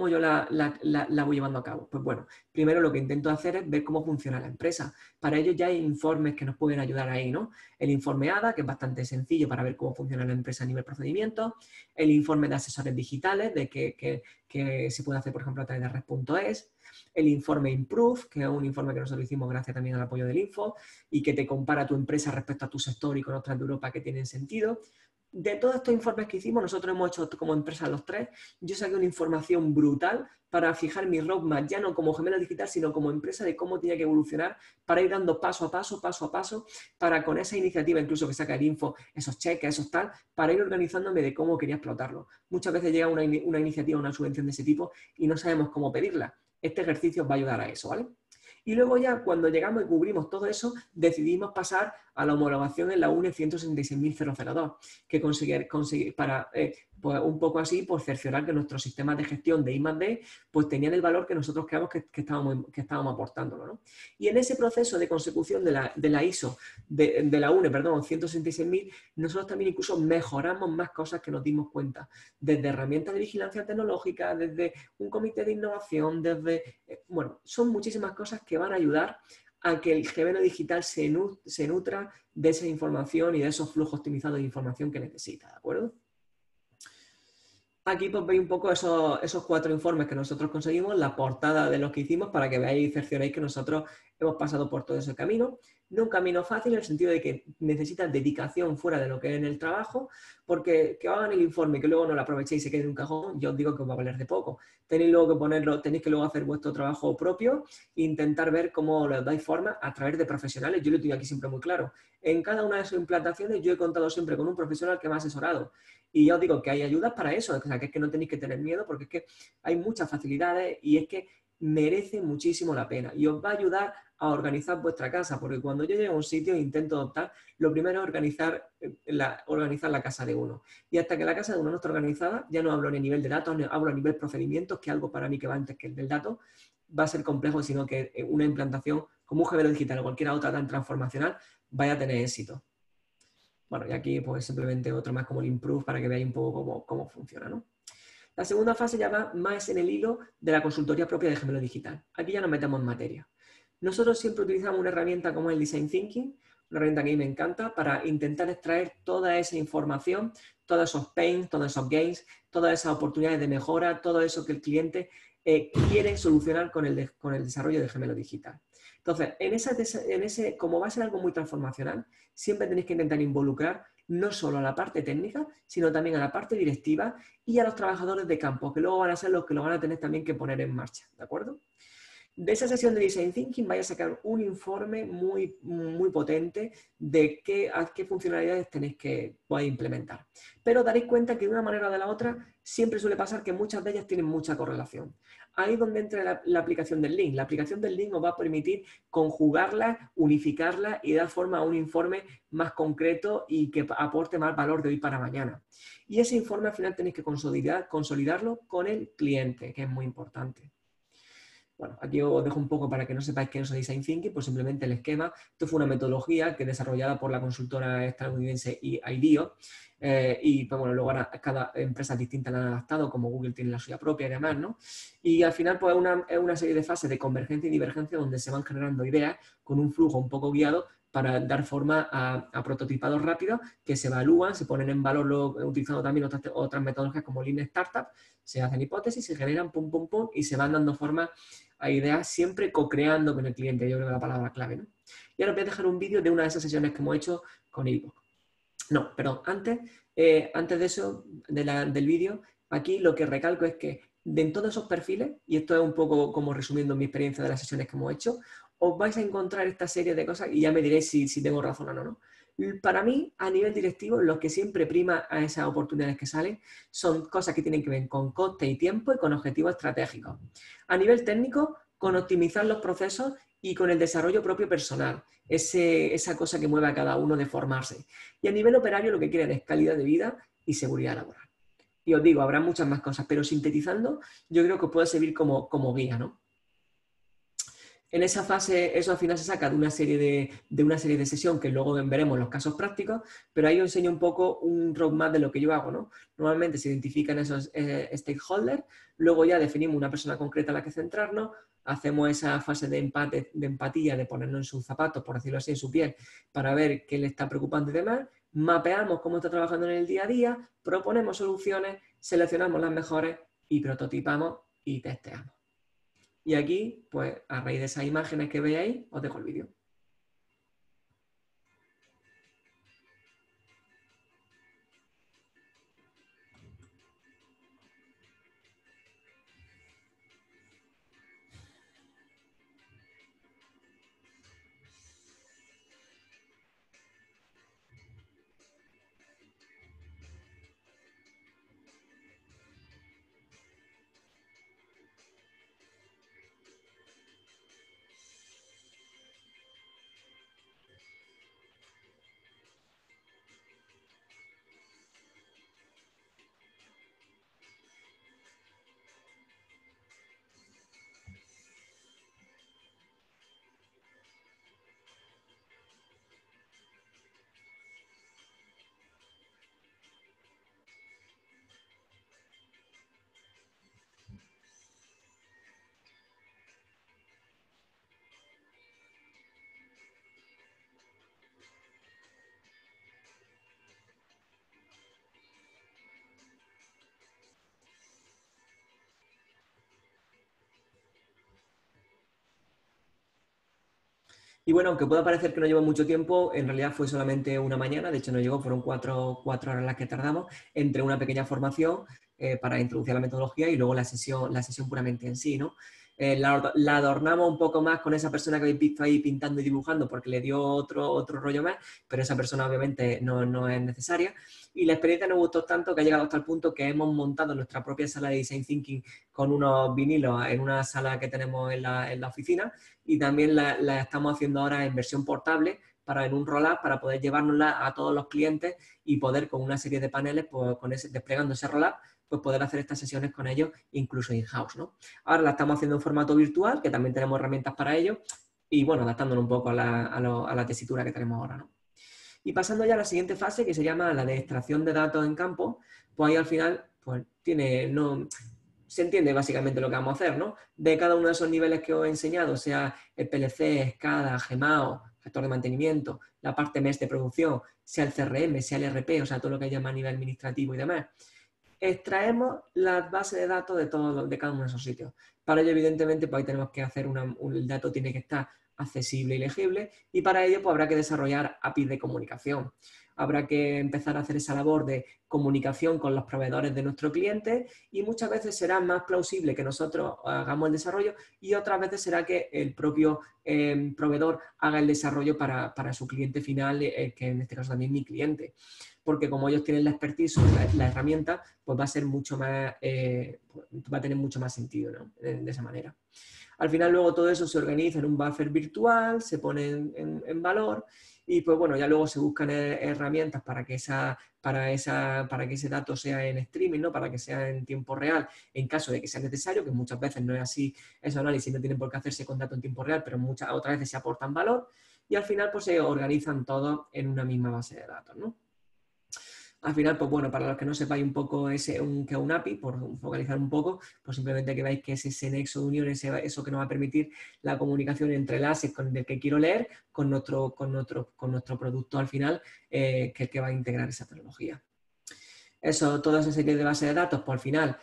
yo la voy llevando a cabo? Pues bueno, primero lo que intento hacer es ver cómo funciona la empresa. Para ello ya hay informes que nos pueden ayudar ahí, ¿no? El informe ADA, que es bastante sencillo para ver cómo funciona la empresa a nivel procedimiento. El informe de asesores digitales, de que se puede hacer, por ejemplo, a través de red.es. El informe Improve, que es un informe que nosotros hicimos gracias también al apoyo del Info y que te compara tu empresa respecto a tu sector y con otras de Europa que tienen sentido. De todos estos informes que hicimos, nosotros hemos hecho como empresa los tres, yo saqué una información brutal para fijar mi roadmap, ya no como gemelo digital, sino como empresa de cómo tenía que evolucionar para ir dando paso a paso, para con esa iniciativa, incluso que saca el Info, esos cheques, esos tal, para ir organizándome de cómo quería explotarlo. Muchas veces llega una iniciativa, una subvención de ese tipo y no sabemos cómo pedirla. Este ejercicio os va a ayudar a eso, ¿vale? Y luego ya cuando llegamos y cubrimos todo eso, decidimos pasar a la homologación en la UNE 166.002, que conseguir para, pues un poco así, pues cerciorar que nuestros sistemas de gestión de I+D pues tenían el valor que nosotros creamos que estábamos aportándolo, ¿no? Y en ese proceso de consecución de la ISO, de la UNE, perdón, 166.000, nosotros también incluso mejoramos más cosas que nos dimos cuenta, desde herramientas de vigilancia tecnológica, desde un comité de innovación, desde, bueno, son muchísimas cosas que van a ayudar a que el gemelo digital se nutra de esa información y de esos flujos optimizados de información que necesita, ¿de acuerdo? Aquí pues veis un poco esos 4 informes que nosotros conseguimos, la portada de los que hicimos para que veáis y cercioréis que nosotros hemos pasado por todo ese camino. No un camino fácil en el sentido de que necesitas dedicación fuera de lo que es en el trabajo, porque que hagan el informe y que luego no lo aprovechéis y se quede en un cajón, yo os digo que os va a valer de poco. Tenéis luego que ponerlo, tenéis que luego hacer vuestro trabajo propio e intentar ver cómo le dais forma a través de profesionales. Yo lo tengo aquí siempre muy claro. En cada una de sus implantaciones yo he contado siempre con un profesional que me ha asesorado. Y ya os digo que hay ayudas para eso, o sea, que es que no tenéis que tener miedo porque es que hay muchas facilidades y es que merece muchísimo la pena y os va a ayudar a organizar vuestra casa, porque cuando yo llego a un sitio e intento adoptar, lo primero es organizar la casa de uno. Y hasta que la casa de uno no está organizada, ya no hablo ni a nivel de datos, hablo a nivel procedimientos, que es algo para mí que va antes que el del dato, va a ser complejo, sino que una implantación como un gemelo digital o cualquier otra tan transformacional vaya a tener éxito. Bueno, y aquí pues simplemente otro más como el Improve para que veáis un poco cómo funciona, ¿no? La segunda fase ya va más en el hilo de la consultoría propia de gemelo digital. Aquí ya nos metemos en materia. Nosotros siempre utilizamos una herramienta como el Design Thinking, una herramienta que a mí me encanta para intentar extraer toda esa información, todos esos pains, todos esos gains, todas esas oportunidades de mejora, todo eso que el cliente quiere solucionar con el desarrollo de gemelo digital. Entonces, como va a ser algo muy transformacional, siempre tenéis que intentar involucrar no solo a la parte técnica, sino también a la parte directiva y a los trabajadores de campo, que luego van a ser los que lo van a tener también que poner en marcha, ¿de acuerdo? De esa sesión de Design Thinking vais a sacar un informe muy, muy potente de qué funcionalidades tenéis que poder implementar. Pero daréis cuenta que de una manera o de la otra siempre suele pasar que muchas de ellas tienen mucha correlación. Ahí es donde entra la aplicación del link. La aplicación del link os va a permitir conjugarla, unificarla y dar forma a un informe más concreto y que aporte más valor de hoy para mañana. Y ese informe al final tenéis que consolidarlo con el cliente, que es muy importante. Bueno, aquí os dejo un poco para que no sepáis qué es Design Thinking, pues simplemente el esquema. Esto fue una metodología que desarrollada por la consultora estadounidense IDEO, y pues bueno, luego ahora cada empresa distinta la han adaptado, como Google tiene la suya propia y demás, ¿no? Y al final pues es una serie de fases de convergencia y divergencia donde se van generando ideas con un flujo un poco guiado para dar forma a prototipados rápidos que se evalúan, se ponen en valor utilizando también otras metodologías como Lean Startup, se hacen hipótesis, se generan pum, pum, pum y se van dando forma a ideas siempre co-creando con el cliente, yo creo que es la palabra clave, ¿no? Y ahora os voy a dejar un vídeo de una de esas sesiones que hemos hecho con Evox. No, perdón, antes de eso, del vídeo, aquí lo que recalco es que en todos esos perfiles, y esto es un poco como resumiendo mi experiencia de las sesiones que hemos hecho, os vais a encontrar esta serie de cosas y ya me diréis si tengo razón o no. Para mí, a nivel directivo, lo que siempre prima a esas oportunidades que salen son cosas que tienen que ver con coste y tiempo y con objetivos estratégicos. A nivel técnico, con optimizar los procesos y con el desarrollo propio personal, esa cosa que mueve a cada uno de formarse. Y a nivel operario lo que quieren es calidad de vida y seguridad laboral. Y os digo, habrá muchas más cosas, pero sintetizando, yo creo que puede servir como guía, ¿no? En esa fase, eso al final se saca de una serie de sesión que luego veremos los casos prácticos, pero ahí os enseño un poco un roadmap de lo que yo hago, ¿no? Normalmente se identifican esos stakeholders, luego ya definimos una persona concreta a la que centrarnos, hacemos esa fase de empatía, de ponernos en sus zapatos, por decirlo así, en su piel, para ver qué le está preocupando y demás, mapeamos cómo está trabajando en el día a día, proponemos soluciones, seleccionamos las mejores y prototipamos y testeamos. Y aquí, pues a raíz de esas imágenes que veáis, os dejo el vídeo. Y bueno, aunque pueda parecer que no lleva mucho tiempo, en realidad fue solamente una mañana, de hecho no llegó, fueron cuatro horas las que tardamos, entre una pequeña formación para introducir la metodología y luego la sesión puramente en sí, ¿no? La adornamos un poco más con esa persona que habéis visto ahí pintando y dibujando porque le dio otro rollo más, pero esa persona obviamente no es necesaria. Y la experiencia nos gustó tanto que ha llegado hasta el punto que hemos montado nuestra propia sala de Design Thinking con unos vinilos en una sala que tenemos en la oficina, y también la estamos haciendo ahora en versión portable en un roll-up para poder llevárnosla a todos los clientes y poder con una serie de paneles, pues, desplegando ese roll-up, pues poder hacer estas sesiones con ellos incluso in-house, ¿no? Ahora la estamos haciendo en formato virtual, que también tenemos herramientas para ello, y bueno, adaptándonos un poco a la tesitura que tenemos ahora, ¿no? Y pasando ya a la siguiente fase, que se llama la de extracción de datos en campo, pues ahí al final pues se entiende básicamente lo que vamos a hacer, ¿no? De cada uno de esos niveles que os he enseñado, sea el PLC, SCADA, GEMAO, gestor de mantenimiento, la parte MES de producción, sea el CRM, sea el ERP, o sea, todo lo que llama a nivel administrativo y demás. Extraemos las bases de datos de cada uno de esos sitios. Para ello, evidentemente, pues ahí tenemos que hacer el dato tiene que estar accesible y legible, y para ello pues, habrá que desarrollar APIs de comunicación. Habrá que empezar a hacer esa labor de comunicación con los proveedores de nuestro cliente, y muchas veces será más plausible que nosotros hagamos el desarrollo y otras veces será que el propio proveedor haga el desarrollo para su cliente final, que en este caso también es mi cliente. Porque como ellos tienen la expertise sobre la herramienta, pues va a ser mucho más, va a tener mucho más sentido, ¿no? De esa manera. Al final luego todo eso se organiza en un buffer virtual, se pone en valor Y pues bueno, ya luego se buscan herramientas para que ese dato sea en streaming, ¿no? Para que sea en tiempo real, en caso de que sea necesario, que muchas veces no es así, esos análisis no tienen por qué hacerse con datos en tiempo real, pero muchas otras veces se aportan valor y al final pues se organizan todos en una misma base de datos, ¿no? Al final, pues bueno, para los que no sepáis un poco que es un API, por focalizar un poco, pues simplemente que veáis que es ese nexo de unión, eso que nos va a permitir la comunicación entre el asset con el que quiero leer con nuestro producto al final, que es el que va a integrar esa tecnología. Eso, toda esa serie de bases de datos, pues al final,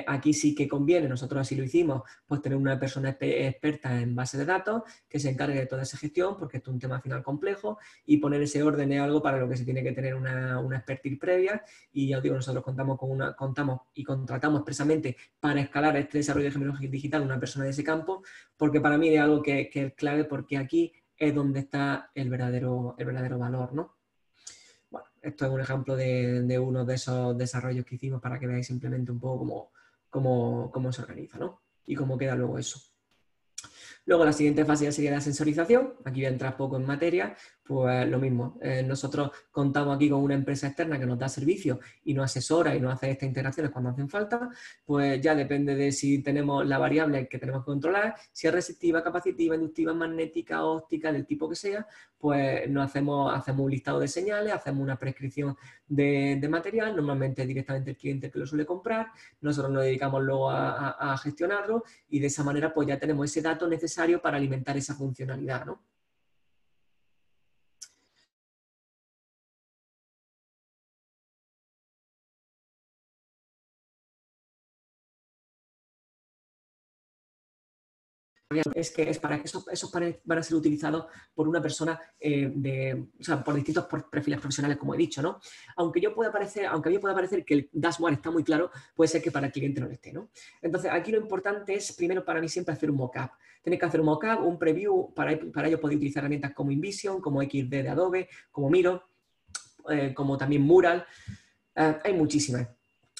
aquí sí que conviene, nosotros así lo hicimos, pues tener una persona experta en base de datos que se encargue de toda esa gestión, porque esto es un tema al final complejo, y poner ese orden es algo para lo que se tiene que tener una expertise previa, y ya os digo, nosotros contamos y contratamos expresamente para escalar este desarrollo de genética digital una persona de ese campo, porque para mí es algo que es clave, porque aquí es donde está el verdadero valor, ¿no? Bueno, esto es un ejemplo de uno de esos desarrollos que hicimos para que veáis simplemente un poco cómo se organiza, ¿no? Y cómo queda luego eso. Luego la siguiente fase ya sería la sensorización. Aquí voy a entrar poco en materia. Pues lo mismo. Nosotros contamos aquí con una empresa externa que nos da servicios y nos asesora y nos hace estas integraciones cuando hacen falta. Pues ya depende de si tenemos la variable que tenemos que controlar, si es receptiva, capacitiva, inductiva, magnética, óptica, del tipo que sea, pues hacemos un listado de señales, hacemos una prescripción de material, normalmente directamente el cliente que lo suele comprar, nosotros nos dedicamos luego a gestionarlo y de esa manera pues ya tenemos ese dato necesario para alimentar esa funcionalidad, ¿no? Es que para que esos paneles van a ser utilizados por una persona por distintos perfiles profesionales, como he dicho, ¿no? Aunque a mí pueda parecer que el dashboard está muy claro, puede ser que para el cliente no lo esté, ¿no? Entonces, aquí lo importante es, primero, para mí siempre hacer un mockup. Tenéis que hacer un mockup, un preview, para ello podéis utilizar herramientas como InVision, como XD de Adobe, como Miro, como también Mural. Hay muchísimas.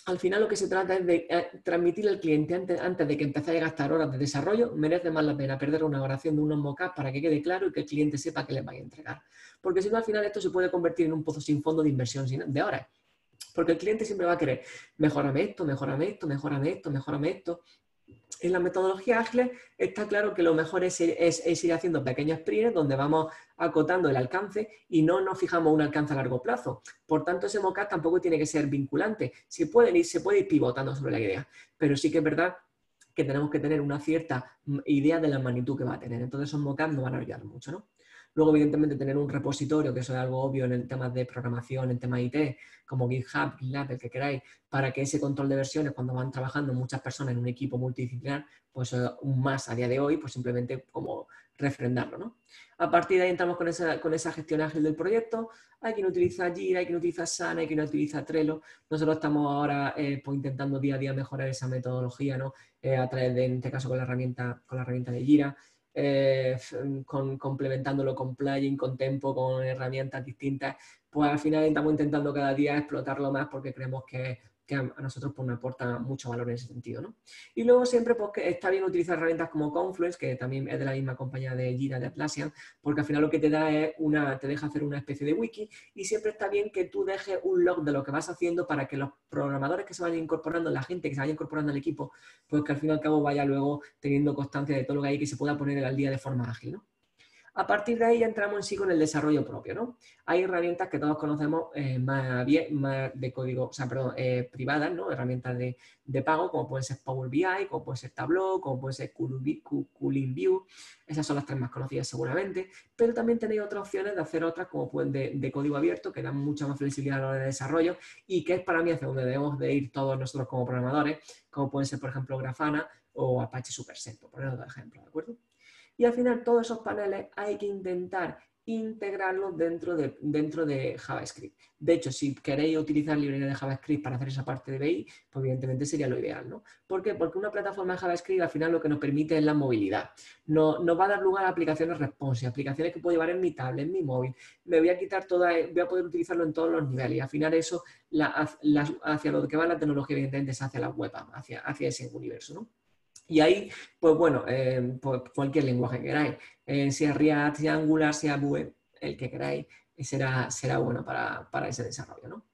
Al final lo que se trata es de transmitirle al cliente antes de que empecéis a gastar horas de desarrollo, merece más la pena perder una oración de unos mockups para que quede claro y que el cliente sepa que les vais a entregar. Porque si no, al final esto se puede convertir en un pozo sin fondo de inversión de horas. Porque el cliente siempre va a querer, mejórame esto, mejórame esto, mejórame esto, mejórame esto. En la metodología ágil está claro que lo mejor es ir haciendo pequeños sprints donde vamos acotando el alcance y no nos fijamos un alcance a largo plazo. Por tanto, ese mockup tampoco tiene que ser vinculante. Se puede ir pivotando sobre la idea, pero sí que es verdad que tenemos que tener una cierta idea de la magnitud que va a tener. Entonces, esos mockups nos van a ayudar mucho, ¿no? Luego, evidentemente, tener un repositorio, que eso es algo obvio en temas de programación, en temas IT, como GitHub, GitLab, el que queráis, para que ese control de versiones, cuando van trabajando muchas personas en un equipo multidisciplinar, pues un más a día de hoy, pues simplemente como refrendarlo, ¿no? A partir de ahí entramos con esa gestión ágil del proyecto. Hay quien utiliza Jira, hay quien utiliza Asana, hay quien utiliza Trello. Nosotros estamos ahora pues intentando día a día mejorar esa metodología, ¿no? A través de, en este caso, con la herramienta de Jira. Complementándolo con plugin, con tempo, con herramientas distintas, pues al final estamos intentando cada día explotarlo más porque creemos que a nosotros pues, nos aporta mucho valor en ese sentido, ¿no? Y luego siempre pues, que está bien utilizar herramientas como Confluence, que también es de la misma compañía de Jira, de Atlassian, porque al final lo que te da es te deja hacer una especie de wiki y siempre está bien que tú dejes un log de lo que vas haciendo para que los programadores que se vayan incorporando, la gente que se vaya incorporando al equipo, pues que al fin y al cabo vaya luego teniendo constancia de todo lo que hay que se pueda poner al día de forma ágil, ¿no? A partir de ahí ya entramos en sí con el desarrollo propio, ¿no? Hay herramientas que todos conocemos más de código, o sea, perdón, privadas, ¿no? Herramientas de pago, como pueden ser Power BI, como puede ser Tableau, como puede ser Cooling View. Esas son las tres más conocidas seguramente, pero también tenéis otras opciones de hacer otras como pueden de código abierto, que dan mucha más flexibilidad a la hora de desarrollo y que es para mí hacia donde debemos de ir todos nosotros como programadores, como pueden ser, por ejemplo, Grafana o Apache Superset, por poner otro ejemplo, ¿de acuerdo? Y al final todos esos paneles hay que intentar integrarlos dentro de JavaScript. De hecho, si queréis utilizar librería de JavaScript para hacer esa parte de BI, pues evidentemente sería lo ideal, ¿no? ¿Por qué? Porque una plataforma de JavaScript al final lo que nos permite es la movilidad. Nos va a dar lugar a aplicaciones responsive, aplicaciones que puedo llevar en mi tablet, en mi móvil. Me voy a quitar voy a poder utilizarlo en todos los niveles. Y al final eso, hacia lo que va la tecnología, evidentemente, es hacia la web, hacia ese universo, ¿no? Y ahí, pues bueno, pues cualquier lenguaje que queráis, sea React, sea Angular, sea Vue, el que queráis será bueno para ese desarrollo, ¿no?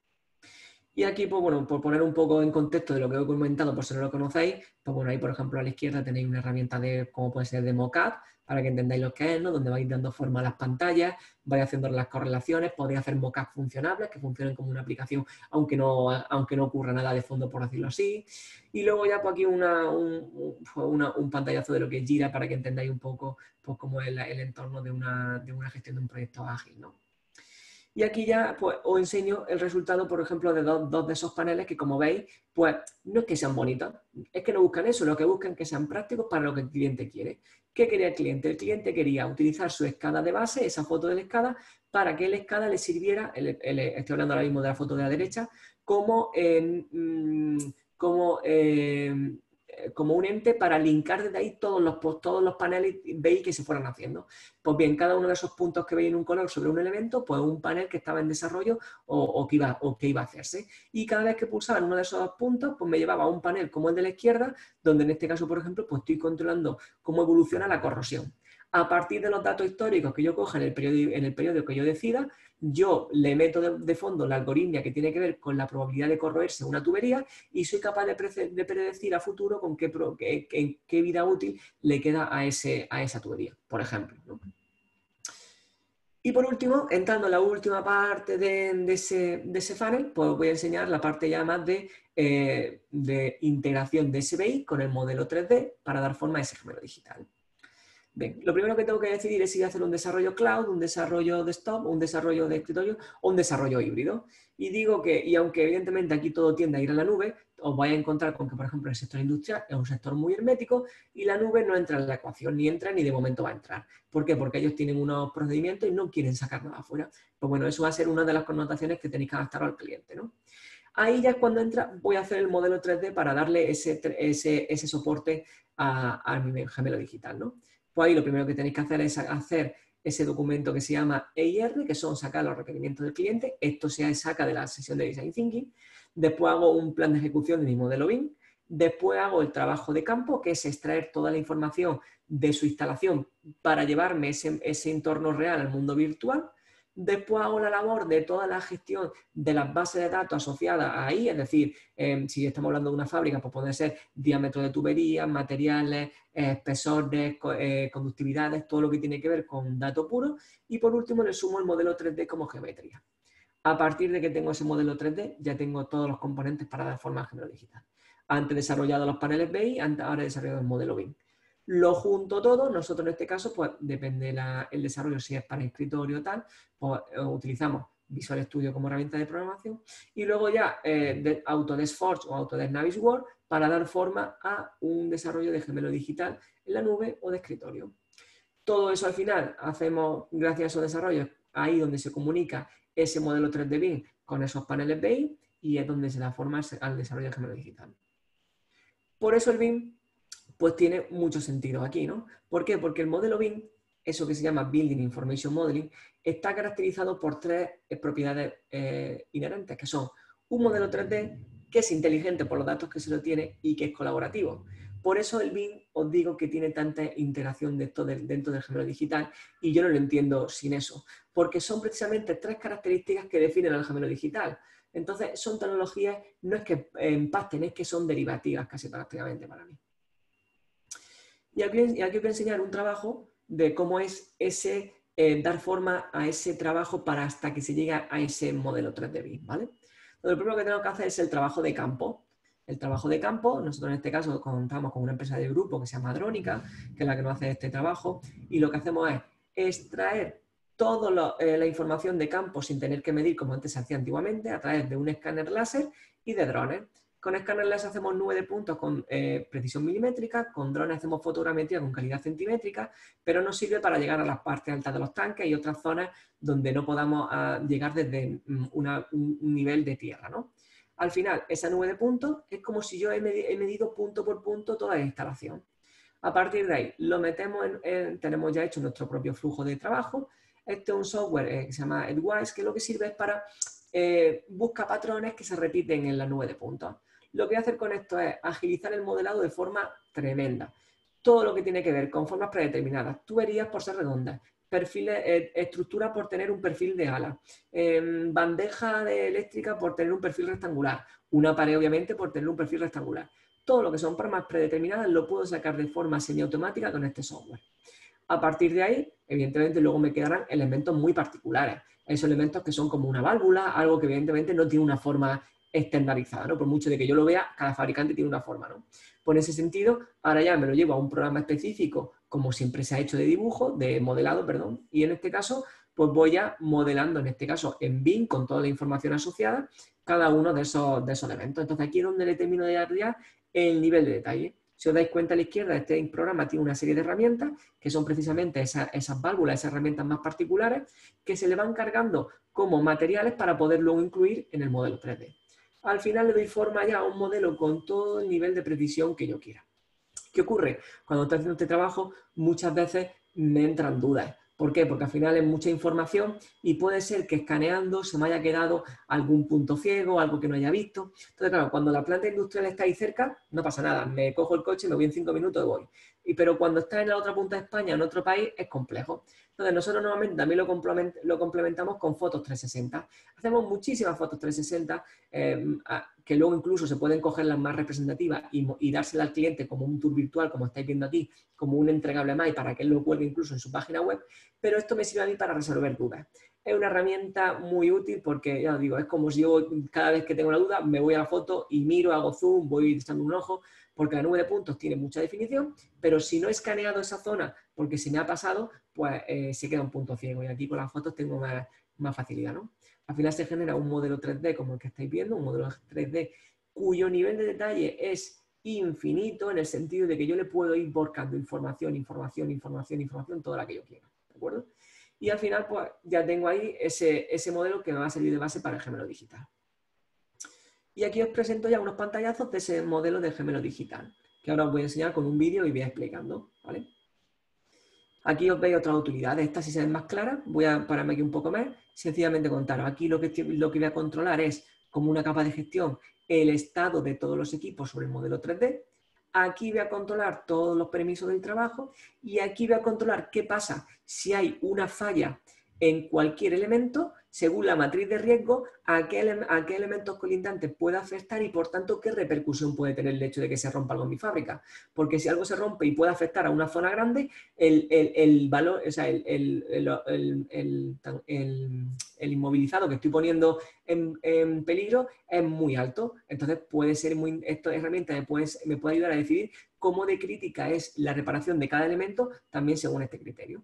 Y aquí, pues bueno, por poner un poco en contexto de lo que he comentado, por si no lo conocéis, pues bueno, ahí por ejemplo a la izquierda tenéis una herramienta de, como puede ser de mockup, para que entendáis lo que es, ¿no? Donde vais dando forma a las pantallas, vais haciendo las correlaciones, podéis hacer mockups funcionables, que funcionen como una aplicación, aunque no ocurra nada de fondo, por decirlo así. Y luego ya pues aquí un pantallazo de lo que es Jira, para que entendáis un poco pues cómo es el entorno de una gestión de un proyecto ágil, ¿no? Y aquí ya pues, os enseño el resultado, por ejemplo, de dos de esos paneles que, como veis, pues no es que sean bonitos, es que no buscan eso, lo que buscan es que sean prácticos para lo que el cliente quiere. ¿Qué quería el cliente? El cliente quería utilizar su escala de base, esa foto de la escala, para que la escala le sirviera, estoy hablando ahora mismo de la foto de la derecha, como como un ente para linkar desde ahí todos los paneles, veis que se fueran haciendo. Pues bien, cada uno de esos puntos que veis en un color sobre un elemento, pues un panel que estaba en desarrollo o que iba a hacerse. Y cada vez que pulsaba en uno de esos puntos, pues me llevaba a un panel como el de la izquierda, donde en este caso, por ejemplo, pues estoy controlando cómo evoluciona la corrosión. A partir de los datos históricos que yo coja en el periodo que yo decida, yo le meto de fondo la algoritmia que tiene que ver con la probabilidad de corroerse una tubería y soy capaz de predecir a futuro con qué vida útil le queda a esa tubería, por ejemplo, ¿no? Y por último, entrando en la última parte de ese funnel, pues voy a enseñar la parte ya más de integración de SBI con el modelo 3D para dar forma a ese gemelo digital. Bien, lo primero que tengo que decidir es si voy a hacer un desarrollo cloud, un desarrollo desktop, un desarrollo de escritorio o un desarrollo híbrido. Y digo que, y aunque evidentemente aquí todo tiende a ir a la nube, os vais a encontrar con que, por ejemplo, el sector industrial es un sector muy hermético y la nube no entra en la ecuación, ni entra ni de momento va a entrar. ¿Por qué? Porque ellos tienen unos procedimientos y no quieren sacar nada afuera. Pues bueno, eso va a ser una de las connotaciones que tenéis que adaptar al cliente, ¿no? Ahí ya es cuando entra, voy a hacer el modelo 3D para darle ese soporte a mi gemelo digital, ¿no? Pues ahí lo primero que tenéis que hacer es hacer ese documento que se llama EIR, que son sacar los requerimientos del cliente. Esto se saca de la sesión de Design Thinking. Después hago un plan de ejecución de mi modelo BIM. Después hago el trabajo de campo, que es extraer toda la información de su instalación para llevarme ese entorno real al mundo virtual. Después hago la labor de toda la gestión de las bases de datos asociadas ahí, es decir, si estamos hablando de una fábrica, pues puede ser diámetro de tuberías, materiales, espesores, conductividades, todo lo que tiene que ver con dato puro. Y por último le sumo el modelo 3D como geometría. A partir de que tengo ese modelo 3D, ya tengo todos los componentes para dar forma al gemelo digital. Antes desarrollado los paneles BI, ahora he desarrollado el modelo BIM. Lo junto todo, nosotros en este caso, pues depende el desarrollo, si es para escritorio o tal, pues utilizamos Visual Studio como herramienta de programación y luego ya Autodesk Forge o Autodesk Navisworks para dar forma a un desarrollo de gemelo digital en la nube o de escritorio. Todo eso al final hacemos gracias a esos desarrollos, ahí donde se comunica ese modelo 3D BIM con esos paneles BI y es donde se da forma al desarrollo del gemelo digital. Por eso el BIM pues tiene mucho sentido aquí, ¿no? ¿Por qué? Porque el modelo BIM, eso que se llama Building Information Modeling, está caracterizado por tres propiedades inherentes, que son un modelo 3D que es inteligente por los datos que se lo tiene y que es colaborativo. Por eso el BIM os digo que tiene tanta integración dentro del gemelo digital y yo no lo entiendo sin eso, porque son precisamente tres características que definen al gemelo digital. Entonces son tecnologías, no es que empasten, es que son derivativas casi prácticamente para mí. Y aquí os voy a enseñar un trabajo de cómo es dar forma a ese trabajo para hasta que se llega a ese modelo 3D BIM, ¿vale? Entonces, lo primero que tenemos que hacer es el trabajo de campo. El trabajo de campo, nosotros en este caso contamos con una empresa de grupo que se llama Drónica, que es la que nos hace este trabajo, y lo que hacemos es extraer toda la información de campo sin tener que medir como antes se hacía antiguamente, a través de un escáner láser y de drones. Con escáner láser hacemos nube de puntos con precisión milimétrica, con drones hacemos fotogrametría con calidad centimétrica, pero nos sirve para llegar a las partes altas de los tanques y otras zonas donde no podamos llegar desde un nivel de tierra, ¿no? Al final, esa nube de puntos es como si yo he medido punto por punto toda la instalación. A partir de ahí, lo metemos tenemos ya hecho nuestro propio flujo de trabajo. Este es un software que se llama Edgewise, que lo que sirve es para buscar patrones que se repiten en la nube de puntos. Lo que voy a hacer con esto es agilizar el modelado de forma tremenda. Todo lo que tiene que ver con formas predeterminadas, tuberías por ser redondas, perfiles, estructura por tener un perfil de ala, bandeja eléctrica por tener un perfil rectangular, una pared obviamente por tener un perfil rectangular. Todo lo que son formas predeterminadas lo puedo sacar de forma semiautomática con este software. A partir de ahí, evidentemente, luego me quedarán elementos muy particulares. Esos elementos que son como una válvula, algo que evidentemente no tiene una forma estandarizada, ¿no? Por mucho de que yo lo vea, cada fabricante tiene una forma, ¿no? Pues en ese sentido, ahora ya me lo llevo a un programa específico, como siempre se ha hecho de dibujo, de modelado, perdón, y en este caso, pues voy ya modelando, en este caso en BIM, con toda la información asociada, cada uno de esos elementos. Entonces aquí es donde le termino de dar ya el nivel de detalle. Si os dais cuenta a la izquierda, este programa tiene una serie de herramientas que son precisamente esas válvulas, esas herramientas más particulares que se le van cargando como materiales para poder luego incluir en el modelo 3D. Al final le doy forma ya a un modelo con todo el nivel de precisión que yo quiera. ¿Qué ocurre? Cuando estoy haciendo este trabajo, muchas veces me entran dudas. ¿Por qué? Porque al final es mucha información y puede ser que escaneando se me haya quedado algún punto ciego, algo que no haya visto. Entonces, claro, cuando la planta industrial está ahí cerca, no pasa nada. Me cojo el coche, me voy en 5 minutos y voy. Pero cuando está en la otra punta de España, en otro país, es complejo. Entonces, nosotros normalmente también lo complementamos con fotos 360. Hacemos muchísimas fotos 360 que luego incluso se pueden coger las más representativas y dárselas al cliente como un tour virtual, como estáis viendo aquí, como un entregable más y para que él lo cuelgue incluso en su página web, pero esto me sirve a mí para resolver dudas. Es una herramienta muy útil porque, ya os digo, es como si yo cada vez que tengo una duda me voy a la foto y miro, hago zoom, voy echando un ojo, porque la nube de puntos tiene mucha definición, pero si no he escaneado esa zona porque se me ha pasado, pues se queda un punto ciego y aquí con las fotos tengo más facilidad, ¿no? Al final se genera un modelo 3D como el que estáis viendo, un modelo 3D cuyo nivel de detalle es infinito en el sentido de que yo le puedo ir volcando información, toda la que yo quiera, ¿de acuerdo? Y al final pues ya tengo ahí ese modelo que me va a servir de base para el gemelo digital. Y aquí os presento ya unos pantallazos de ese modelo de gemelo digital, que ahora os voy a enseñar con un vídeo y voy explicando, ¿vale? Aquí os veis otras utilidades, estas si se ven más claras, voy a pararme aquí un poco más, sencillamente contaros. Aquí lo que voy a controlar es, como una capa de gestión, el estado de todos los equipos sobre el modelo 3D. Aquí voy a controlar todos los permisos del trabajo y aquí voy a controlar qué pasa si hay una falla en cualquier elemento, según la matriz de riesgo, a qué elementos colindantes puede afectar y, por tanto, qué repercusión puede tener el hecho de que se rompa algo en mi fábrica. Porque si algo se rompe y puede afectar a una zona grande, el valor, o sea, el inmovilizado que estoy poniendo en peligro es muy alto. Entonces, puede ser esta herramienta me puede ayudar a decidir cómo de crítica es la reparación de cada elemento, también según este criterio.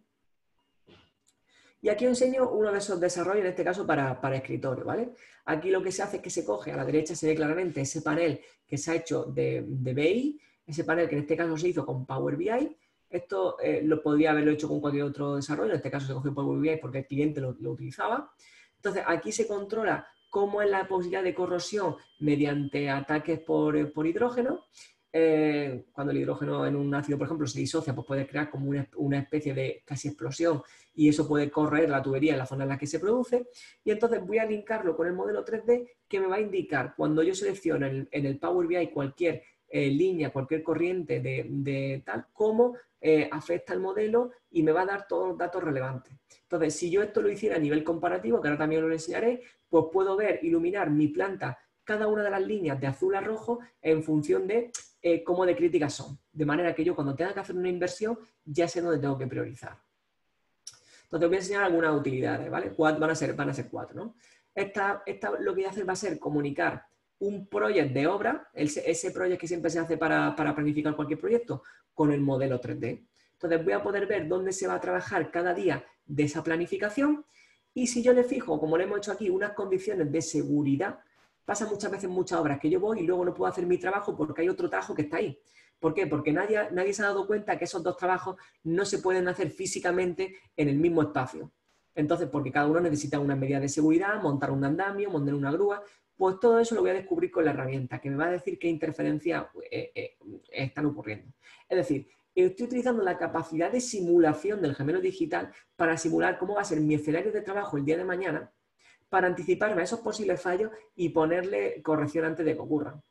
Y aquí os enseño uno de esos desarrollos, en este caso para escritorio, ¿vale? Aquí lo que se hace es que se coge, a la derecha se ve claramente ese panel que se ha hecho de BI, ese panel que en este caso se hizo con Power BI. Esto lo podría haberlo hecho con cualquier otro desarrollo, en este caso se cogió Power BI porque el cliente lo utilizaba. Entonces aquí se controla cómo es la posibilidad de corrosión mediante ataques por hidrógeno. Cuando el hidrógeno en un ácido, por ejemplo, se disocia, pues puede crear como una especie de casi explosión y eso puede correr la tubería en la zona en la que se produce. Y entonces voy a linkarlo con el modelo 3D que me va a indicar cuando yo selecciono en el Power BI cualquier línea, cualquier corriente de tal, cómo afecta el modelo y me va a dar todos los datos relevantes. Entonces, si yo esto lo hiciera a nivel comparativo, que ahora también lo enseñaré, pues puedo ver, iluminar mi planta, cada una de las líneas de azul a rojo en función de cómo de críticas son. De manera que yo cuando tenga que hacer una inversión ya sé dónde tengo que priorizar. Entonces voy a enseñar algunas utilidades, ¿vale? Van a ser 4, ¿no? Esta lo que voy a hacer va a ser comunicar un proyecto de obra, ese proyecto que siempre se hace para planificar cualquier proyecto, con el modelo 3D. Entonces voy a poder ver dónde se va a trabajar cada día de esa planificación y si yo le fijo, como le hemos hecho aquí, unas condiciones de seguridad, pasa muchas veces en muchas obras que yo voy y luego no puedo hacer mi trabajo porque hay otro trabajo que está ahí. ¿Por qué? Porque nadie se ha dado cuenta que esos dos trabajos no se pueden hacer físicamente en el mismo espacio. Entonces, porque cada uno necesita unas medidas de seguridad, montar un andamio, montar una grúa, pues todo eso lo voy a descubrir con la herramienta, que me va a decir qué interferencias están ocurriendo. Es decir, estoy utilizando la capacidad de simulación del gemelo digital para simular cómo va a ser mi escenario de trabajo el día de mañana, para anticiparme a esos posibles fallos y ponerle corrección antes de que ocurran.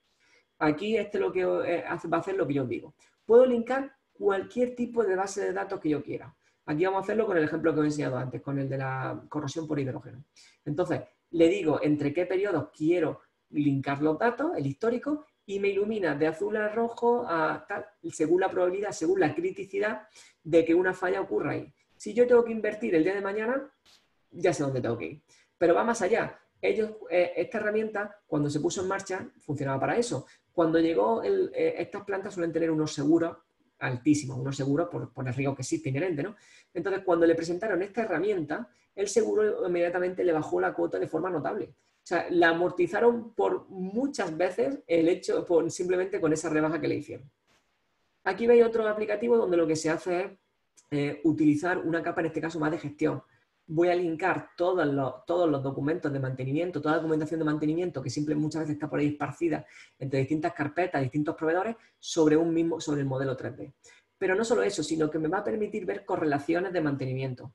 Aquí lo que va a hacer lo que yo os digo. Puedo linkar cualquier tipo de base de datos que yo quiera. Aquí vamos a hacerlo con el ejemplo que os he enseñado antes, con el de la corrosión por hidrógeno. Entonces, le digo entre qué periodos quiero linkar los datos, el histórico, y me ilumina de azul a rojo a tal, según la probabilidad, según la criticidad de que una falla ocurra ahí. Si yo tengo que invertir el día de mañana, ya sé dónde tengo que ir. Pero va más allá. Esta herramienta, cuando se puso en marcha, funcionaba para eso. Cuando llegó, estas plantas suelen tener unos seguros altísimos, unos seguros por el riesgo que existe inherente, ¿no? Entonces, cuando le presentaron esta herramienta, el seguro inmediatamente le bajó la cuota de forma notable. O sea, la amortizaron por muchas veces el hecho, simplemente con esa rebaja que le hicieron. Aquí veis otro aplicativo donde lo que se hace es utilizar una capa, en este caso, más de gestión. Voy a linkar todos los documentos de mantenimiento, toda la documentación de mantenimiento que muchas veces está por ahí esparcida entre distintas carpetas, distintos proveedores, sobre el modelo 3D. Pero no solo eso, sino que me va a permitir ver correlaciones de mantenimiento.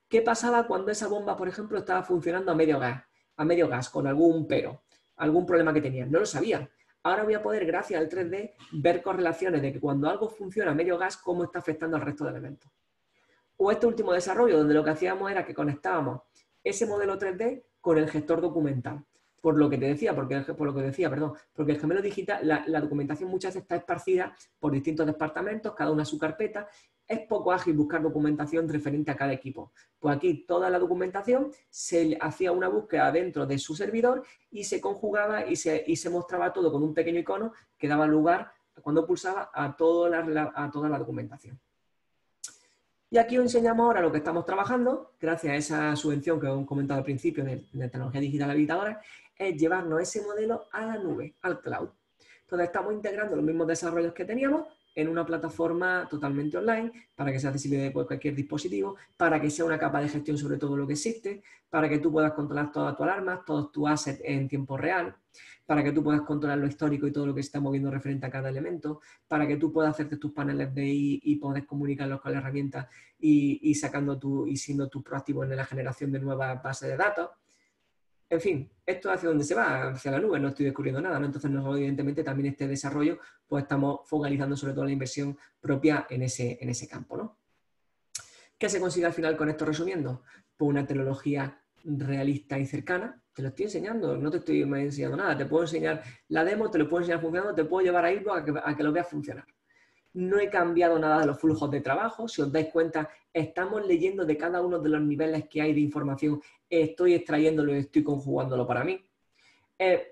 ¿Qué pasaba cuando esa bomba, por ejemplo, estaba funcionando a medio gas, con algún algún problema que tenía? No lo sabía. Ahora voy a poder, gracias al 3D, ver correlaciones de que cuando algo funciona a medio gas, cómo está afectando al resto de elementos. O este último desarrollo, donde lo que hacíamos era que conectábamos ese modelo 3D con el gestor documental. Por lo que te decía, porque el gemelo digital, la documentación muchas veces está esparcida por distintos departamentos, cada una a su carpeta. Es poco ágil buscar documentación referente a cada equipo. Pues aquí toda la documentación se hacía una búsqueda dentro de su servidor y se conjugaba y se mostraba todo con un pequeño icono que daba lugar, cuando pulsaba, a toda la documentación. Y aquí os enseñamos ahora lo que estamos trabajando, gracias a esa subvención que os he comentado al principio de tecnología digital habilitadora, es llevarnos ese modelo a la nube, al cloud. Entonces estamos integrando los mismos desarrollos que teníamos en una plataforma totalmente online, para que sea accesible de cualquier dispositivo, para que sea una capa de gestión sobre todo lo que existe, para que tú puedas controlar todas tus alarmas, todos tus assets en tiempo real, para que tú puedas controlar lo histórico y todo lo que se está moviendo referente a cada elemento, para que tú puedas hacerte tus paneles BI y poder comunicarlos con la herramienta y siendo tú proactivo en la generación de nuevas bases de datos. En fin, esto hacia dónde se va, hacia la nube, no estoy descubriendo nada, ¿no? Entonces, evidentemente, también este desarrollo, pues estamos focalizando sobre todo la inversión propia en ese campo, ¿no? ¿Qué se consigue al final con esto resumiendo? Pues una tecnología realista y cercana. Te lo estoy enseñando, no te estoy enseñando nada. Te puedo enseñar la demo, te lo puedo enseñar funcionando, te puedo llevar a Xbox a que lo veas funcionar. No he cambiado nada de los flujos de trabajo. Si os dais cuenta, estamos leyendo de cada uno de los niveles que hay de información, estoy extrayéndolo y estoy conjugándolo para mí.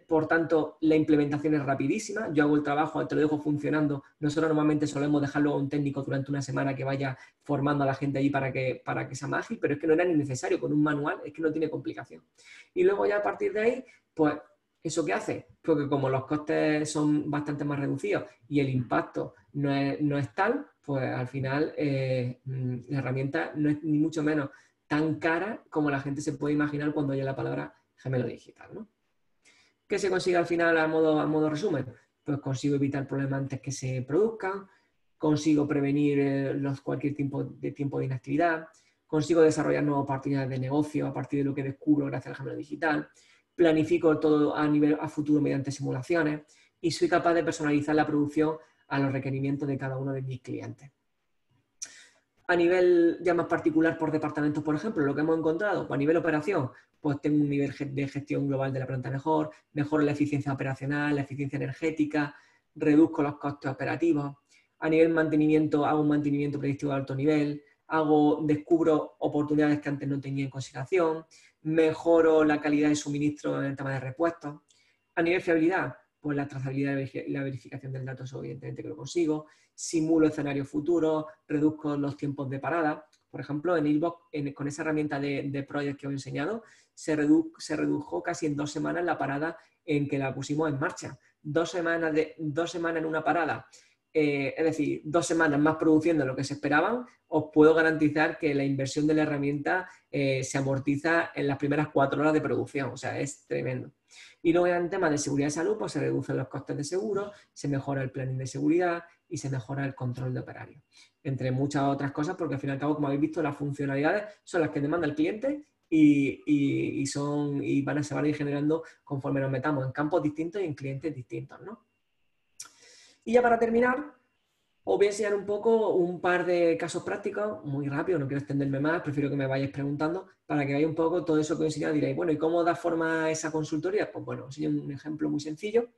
Por tanto, la implementación es rapidísima. Yo hago el trabajo, te lo dejo funcionando. Nosotros normalmente solemos dejarlo a un técnico durante una semana que vaya formando a la gente allí para que sea más ágil, pero es que no era ni necesario. Con un manual es que no tiene complicación. Y luego ya a partir de ahí, pues, ¿eso qué hace? Porque como los costes son bastante más reducidos y el impacto no es tal, pues al final la herramienta no es ni mucho menos tan cara como la gente se puede imaginar cuando oye la palabra gemelo digital, ¿no? ¿Qué se consigue al final a modo resumen? Pues consigo evitar problemas antes que se produzcan, consigo prevenir cualquier tiempo de inactividad, consigo desarrollar nuevas oportunidades de negocio a partir de lo que descubro gracias al gemelo digital, planifico todo a futuro mediante simulaciones y soy capaz de personalizar la producción a los requerimientos de cada uno de mis clientes. A nivel ya más particular por departamentos, por ejemplo, lo que hemos encontrado, pues a nivel operación, pues tengo un nivel de gestión global de la planta mejoro la eficiencia operacional, la eficiencia energética, reduzco los costes operativos. A nivel mantenimiento, hago un mantenimiento predictivo de alto nivel, descubro oportunidades que antes no tenía en consideración, mejoro la calidad de suministro en el tema de repuestos. A nivel fiabilidad, pues la trazabilidad y la verificación del dato, eso evidentemente que lo consigo. Simulo escenarios futuros, reduzco los tiempos de parada. Por ejemplo, en Xbox, con esa herramienta de Project que os he enseñado, se redujo casi en 2 semanas la parada en que la pusimos en marcha. 2 semanas en una parada, es decir, 2 semanas más produciendo de lo que se esperaban, os puedo garantizar que la inversión de la herramienta se amortiza en las primeras 4 horas de producción. O sea, es tremendo. Y luego en temas de seguridad y salud, pues se reducen los costes de seguro, se mejora el planning de seguridad y se mejora el control de operario. Entre muchas otras cosas, porque al fin y al cabo, como habéis visto, las funcionalidades son las que demanda el cliente y se van a ir generando conforme nos metamos en campos distintos y en clientes distintos, ¿no? Y ya para terminar, Os voy a enseñar un poco un par de casos prácticos, muy rápido, no quiero extenderme más, prefiero que me vayáis preguntando para que veáis un poco todo eso que os he enseñado. Diréis, bueno, ¿y cómo da forma a esa consultoría? Pues bueno, os enseño un ejemplo muy sencillo.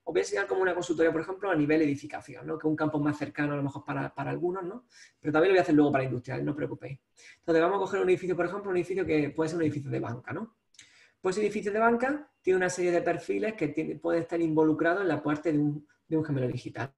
Os voy a enseñar como una consultoría, por ejemplo, a nivel edificación, ¿no? Que es un campo más cercano a lo mejor para algunos, ¿no? Pero también lo voy a hacer luego para industriales, no os preocupéis. Entonces vamos a coger un edificio, por ejemplo, un edificio que puede ser un edificio de banca, ¿no? Pues ese edificio de banca tiene una serie de perfiles que pueden estar involucrados en la parte de un gemelo digital.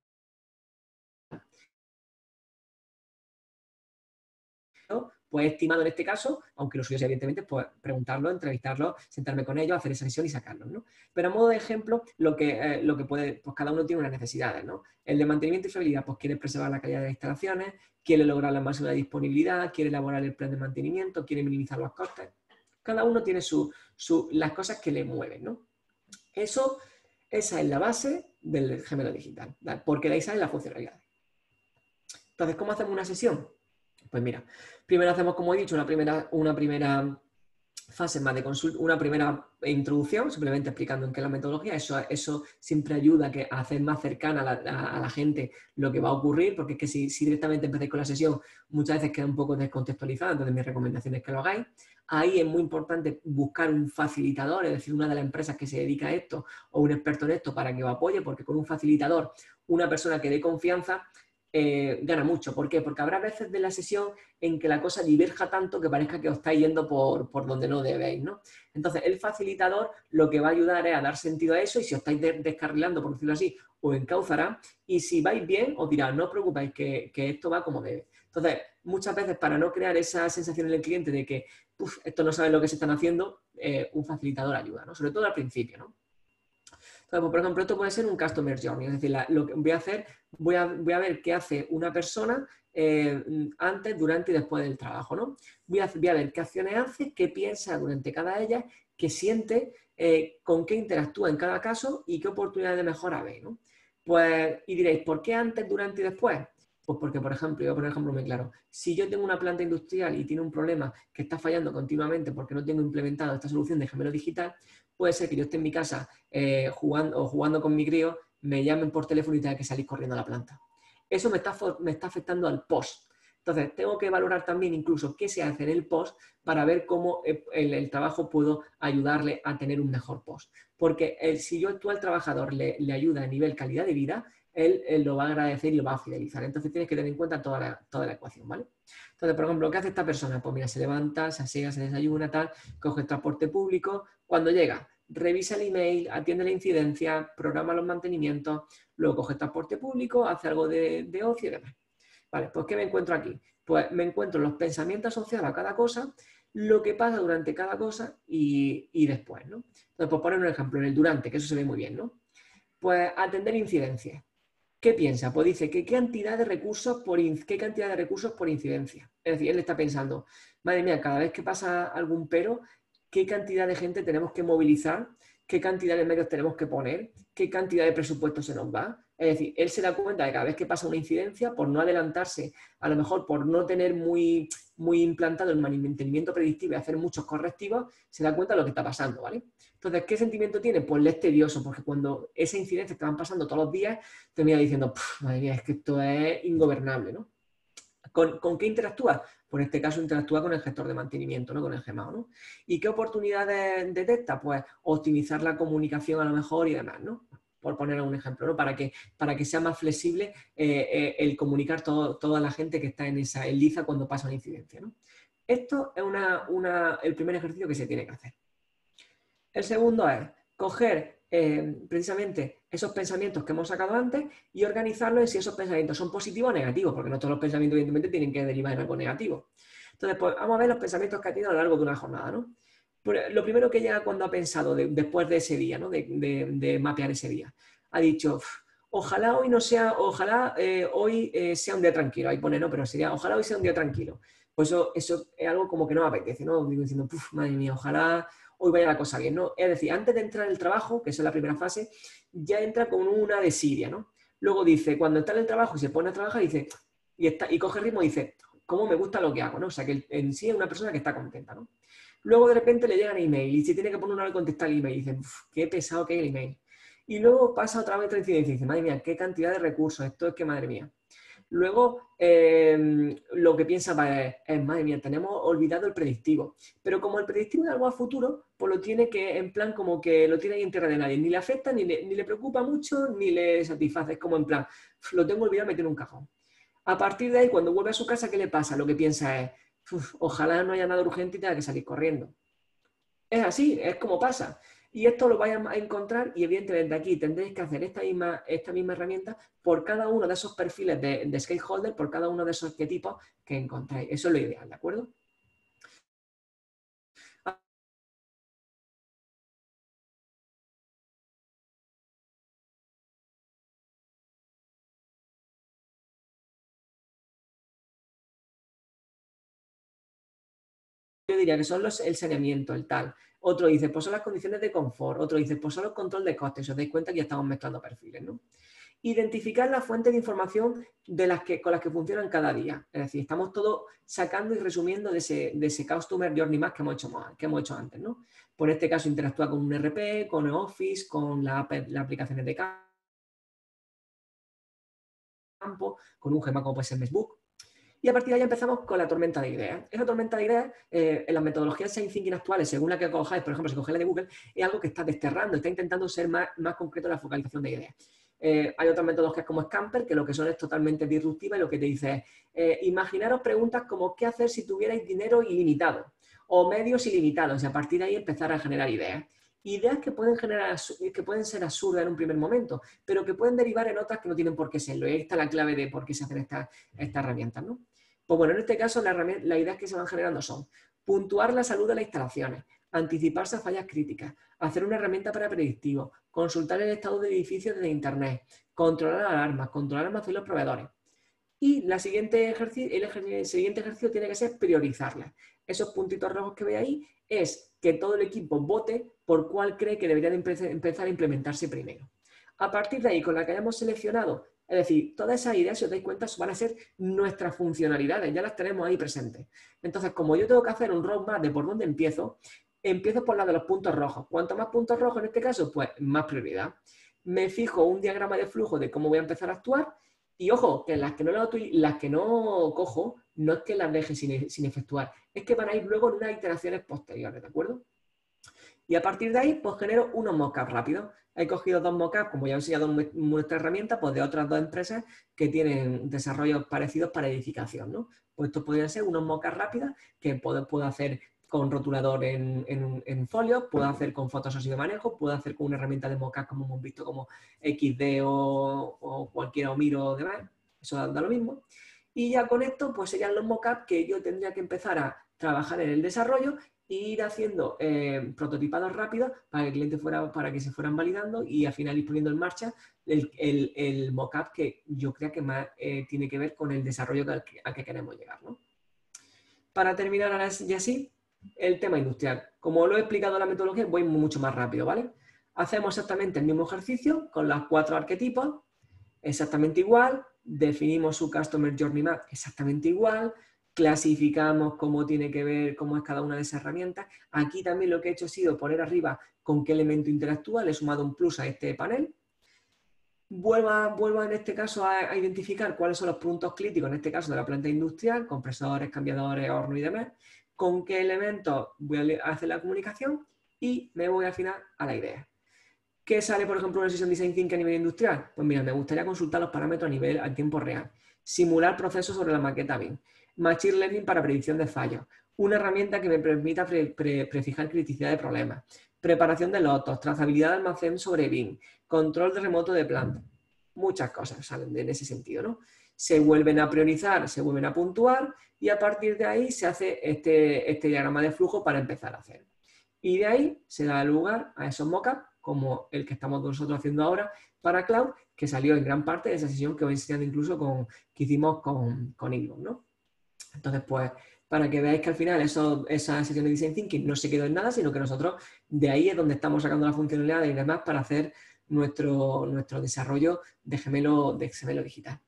Pues he estimado en este caso, aunque lo suyo es evidentemente pues, preguntarlo, entrevistarlo, sentarme con ellos, hacer esa sesión y sacarlos, ¿no? Pero a modo de ejemplo, lo que puede, pues cada uno tiene unas necesidades, ¿no? El de mantenimiento y fiabilidad, pues quiere preservar la calidad de las instalaciones, quiere lograr la máxima disponibilidad, quiere elaborar el plan de mantenimiento, quiere minimizar los costes. Cada uno tiene las cosas que le mueven, ¿no? Esa es la base del gemelo digital, ¿vale? Porque de ahí salen las funcionalidades. Entonces, ¿cómo hacemos una sesión? Pues mira, primero hacemos, como he dicho, una primera fase más de consulta, una primera introducción, simplemente explicando en qué es la metodología. Eso siempre ayuda a hacer más cercana a la gente lo que va a ocurrir, porque es que si directamente empezáis con la sesión, muchas veces queda un poco descontextualizada, entonces mi recomendación es que lo hagáis. Ahí es muy importante buscar un facilitador, es decir, una de las empresas que se dedica a esto o un experto en esto para que os apoye, porque con un facilitador, una persona que dé confianza, gana mucho. ¿Por qué? Porque habrá veces de la sesión en que la cosa diverja tanto que parezca que os estáis yendo por donde no debéis, ¿no? Entonces, el facilitador lo que va a ayudar es a dar sentido a eso y si os estáis descarrilando, por decirlo así, os encauzará y si vais bien, os dirá, no os preocupéis que esto va como debe. Entonces, muchas veces para no crear esa sensación en el cliente de que esto no sabe lo que se están haciendo, un facilitador ayuda, ¿no? Sobre todo al principio, ¿no? Entonces, por ejemplo, esto puede ser un Customer Journey, es decir, lo que voy a hacer, voy a ver qué hace una persona antes, durante y después del trabajo, ¿no? Voy a ver qué acciones hace, qué piensa durante cada ella, qué siente, con qué interactúa en cada caso y qué oportunidades de mejora ve, ¿no? Pues, y diréis, ¿por qué antes, durante y después? Pues porque, por ejemplo, yo voy a poner un ejemplo muy claro, si yo tengo una planta industrial y tiene un problema que está fallando continuamente porque no tengo implementado esta solución de gemelo digital, puede ser que yo esté en mi casa jugando con mi crío, me llamen por teléfono y tenga que salir corriendo a la planta. Eso me está afectando al post. Entonces, tengo que valorar también incluso qué se hace en el post para ver cómo el trabajo puedo ayudarle a tener un mejor post. Porque si yo al trabajador le ayuda a nivel calidad de vida, él lo va a agradecer y lo va a fidelizar. Entonces, tienes que tener en cuenta toda la ecuación, ¿vale? Entonces, por ejemplo, ¿qué hace esta persona? Pues mira, se levanta, se asea, se desayuna, tal, coge el transporte público. Cuando llega, revisa el email, atiende la incidencia, programa los mantenimientos, luego coge el transporte público, hace algo de ocio y demás. Vale, pues ¿qué me encuentro aquí? Pues me encuentro los pensamientos asociados a cada cosa, lo que pasa durante cada cosa y después, ¿no? Entonces, por poner un ejemplo, en el durante, que eso se ve muy bien, ¿no? Pues atender incidencias. ¿Qué piensa? Pues dice que qué cantidad de recursos por incidencia. Es decir, él está pensando, madre mía, cada vez que pasa algún pero, ¿qué cantidad de gente tenemos que movilizar? ¿Qué cantidad de medios tenemos que poner? ¿Qué cantidad de presupuesto se nos va? Es decir, él se da cuenta de que cada vez que pasa una incidencia, por no adelantarse, a lo mejor por no tener muy implantado el mantenimiento predictivo y hacer muchos correctivos, se da cuenta de lo que está pasando, ¿vale? Entonces, ¿qué sentimiento tiene? Pues le es tedioso, porque cuando esa incidencia te van pasando todos los días, termina diciendo, madre mía, es que esto es ingobernable, ¿no? ¿Con qué interactúa? Pues en este caso interactúa con el gestor de mantenimiento, ¿no? Con el GEMAO, ¿no? ¿Y qué oportunidades detecta? Pues optimizar la comunicación a lo mejor y demás, ¿no? Por poner un ejemplo, ¿no? Para que sea más flexible el comunicar toda la gente que está en liza cuando pasa una incidencia, ¿no? Esto es el primer ejercicio que se tiene que hacer. El segundo es coger precisamente esos pensamientos que hemos sacado antes y organizarlos en si esos pensamientos son positivos o negativos, porque no todos los pensamientos evidentemente tienen que derivar en algo negativo. Entonces, pues vamos a ver los pensamientos que ha tenido a lo largo de una jornada, ¿no? Lo primero que llega cuando ha pensado después de ese día, ¿no? De mapear ese día. Ha dicho, ojalá hoy no sea, ojalá hoy sea un día tranquilo. Ahí pone, no, pero sería, ojalá hoy sea un día tranquilo. Pues eso es algo como que no me apetece, ¿no? Digo diciendo, madre mía, ojalá hoy vaya la cosa bien, ¿no? Es decir, antes de entrar en el trabajo, que esa es la primera fase, ya entra con una desidia, ¿no? Luego dice, cuando está en el trabajo y se pone a trabajar, dice, y coge ritmo y dice, ¿cómo me gusta lo que hago? ¿no? O sea, que en sí es una persona que está contenta, ¿no? Luego de repente le llegan email y se tiene que poner una hora a contestar el email y dice, qué pesado que es el email. Y luego pasa otra vez otra incidencia y dice, madre mía, qué cantidad de recursos, esto es que madre mía. Luego, lo que piensa es, madre mía, tenemos olvidado el predictivo. Pero como el predictivo es algo a futuro, pues lo tiene que, en plan, como que lo tiene ahí en tierra de nadie. Ni le afecta, ni le preocupa mucho, ni le satisface. Es como en plan, lo tengo olvidado, meter en un cajón. A partir de ahí, cuando vuelve a su casa, ¿qué le pasa? Lo que piensa es, ojalá no haya nada urgente y tenga que salir corriendo. Es así, es como pasa. Y esto lo vais a encontrar y evidentemente aquí tendréis que hacer esta misma herramienta por cada uno de esos perfiles de stakeholder, por cada uno de esos arquetipos que encontráis. Eso es lo ideal, ¿de acuerdo? Yo diría que son el saneamiento, el tal. Otro dice, pues son las condiciones de confort. Otro dice, pues son el control de costes. Si os dais cuenta que ya estamos mezclando perfiles, ¿no? Identificar la fuente de información con las que funcionan cada día. Es decir, estamos todos sacando y resumiendo de ese Customer Journey Map que hemos hecho antes, ¿no? Por este caso, interactúa con un RP, con Office, con las aplicaciones de campo, con un Gmail como puede ser Facebook. Y a partir de ahí empezamos con la tormenta de ideas. Esa tormenta de ideas, en las metodologías Design Thinking actuales, según la que cojáis, por ejemplo, si cogéis la de Google, es algo que está desterrando, está intentando ser más concreto en la focalización de ideas. Hay otras metodologías como Scamper, que lo que son es totalmente disruptiva y lo que te dice es, imaginaros preguntas como ¿qué hacer si tuvierais dinero ilimitado? O medios ilimitados, y a partir de ahí empezar a generar ideas. Ideas que pueden ser absurdas en un primer momento, pero que pueden derivar en otras que no tienen por qué serlo. Y ahí está la clave de por qué se hacen estas herramientas, ¿no? Pues bueno, en este caso las ideas que se van generando son puntuar la salud de las instalaciones, anticiparse a fallas críticas, hacer una herramienta para predictivo, consultar el estado de edificios desde Internet, controlar alarmas, controlar almacenes de los proveedores. Y el siguiente ejercicio tiene que ser priorizarlas. Esos puntitos rojos que veis ahí es que todo el equipo vote por cuál cree que debería de empezar a implementarse primero. A partir de ahí, con la que hayamos seleccionado, es decir, todas esas ideas, si os dais cuenta, van a ser nuestras funcionalidades, ya las tenemos ahí presentes. Entonces, como yo tengo que hacer un roadmap de por dónde empiezo por la de los puntos rojos. Cuanto más puntos rojos en este caso, pues más prioridad. Me fijo un diagrama de flujo de cómo voy a empezar a actuar y ojo, que las que no cojo, no es que las deje sin efectuar, es que van a ir luego en unas iteraciones posteriores, ¿de acuerdo? Y a partir de ahí, pues genero unos mockups rápidos. He cogido dos mockups, como ya he enseñado en nuestra herramienta, pues de otras dos empresas que tienen desarrollos parecidos para edificación, ¿no? Pues estos podrían ser unos mockups rápidos que puedo hacer con rotulador en folio, puedo hacer con fotos así de manejo, puedo hacer con una herramienta de mockup como hemos visto como XD o cualquier Omiro o demás, eso da lo mismo. Y ya con esto, pues serían los mockups que yo tendría que empezar a trabajar en el desarrollo e ir haciendo prototipados rápidos para que se fueran validando y al final ir poniendo en marcha el mockup que yo creo que más tiene que ver con el desarrollo al que queremos llegar, ¿no? Para terminar ahora ya sí, el tema industrial. Como lo he explicado en la metodología, voy mucho más rápido, ¿vale? Hacemos exactamente el mismo ejercicio con los 4 arquetipos, exactamente igual, definimos su Customer Journey Map exactamente igual, clasificamos cómo tiene que ver, cómo es cada una de esas herramientas. Aquí también lo que he hecho ha sido poner arriba con qué elemento interactúa, le he sumado un plus a este panel. Vuelvo en este caso a identificar cuáles son los puntos críticos, en este caso de la planta industrial, compresores, cambiadores, horno y demás, con qué elementos voy a hacer la comunicación y me voy al final a la idea. ¿Qué sale, por ejemplo, en una sesión Design Thinking a nivel industrial? Pues mira, me gustaría consultar los parámetros a tiempo real, simular procesos sobre la maqueta BIM, Machine Learning para predicción de fallos, una herramienta que me permita prefijar criticidad de problemas, preparación de lotos, trazabilidad de almacén sobre BIM, control de remoto de planta. Muchas cosas salen en ese sentido, ¿no? Se vuelven a priorizar, se vuelven a puntuar y a partir de ahí se hace este diagrama de flujo para empezar a hacer. Y de ahí se da lugar a esos mockups como el que estamos nosotros haciendo ahora para Cloud, que salió en gran parte de esa sesión que voy enseñando incluso que hicimos con Ingo, ¿no? Entonces, pues, para que veáis que al final esa sesión de Design Thinking no se quedó en nada, sino que nosotros de ahí es donde estamos sacando la funcionalidad y demás para hacer nuestro desarrollo de gemelo digital.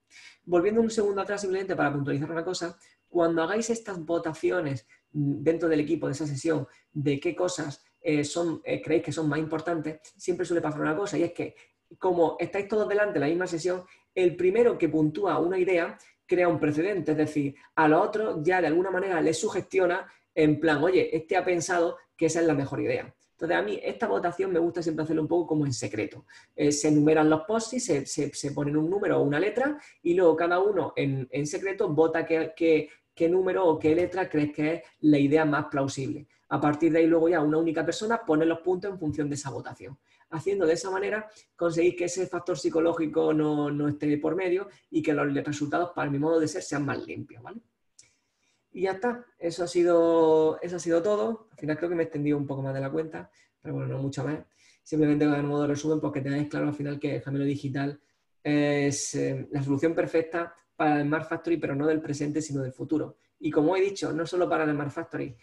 Volviendo un segundo atrás, simplemente para puntualizar una cosa, cuando hagáis estas votaciones dentro del equipo de esa sesión de qué cosas creéis que son más importantes, siempre suele pasar una cosa y es que como estáis todos delante de la misma sesión, el primero que puntúa una idea crea un precedente, es decir, a los otros ya de alguna manera les sugestiona en plan, oye, este ha pensado que esa es la mejor idea. Entonces, a mí esta votación me gusta siempre hacerlo un poco como en secreto. Se enumeran los post-its, se ponen un número o una letra y luego cada uno en secreto vota qué número o qué letra crees que es la idea más plausible. A partir de ahí luego ya una única persona pone los puntos en función de esa votación. Haciendo de esa manera conseguís que ese factor psicológico no esté por medio y que los resultados, para mi modo de ser, sean más limpios, ¿vale? Y ya está, eso ha sido todo. Al final creo que me he extendido un poco más de la cuenta, pero bueno, no mucho más. Simplemente en modo de resumen, porque tengáis claro al final que el gemelo digital es la solución perfecta para el Smart Factory, pero no del presente, sino del futuro. Y como he dicho, no solo para el Smart Factory,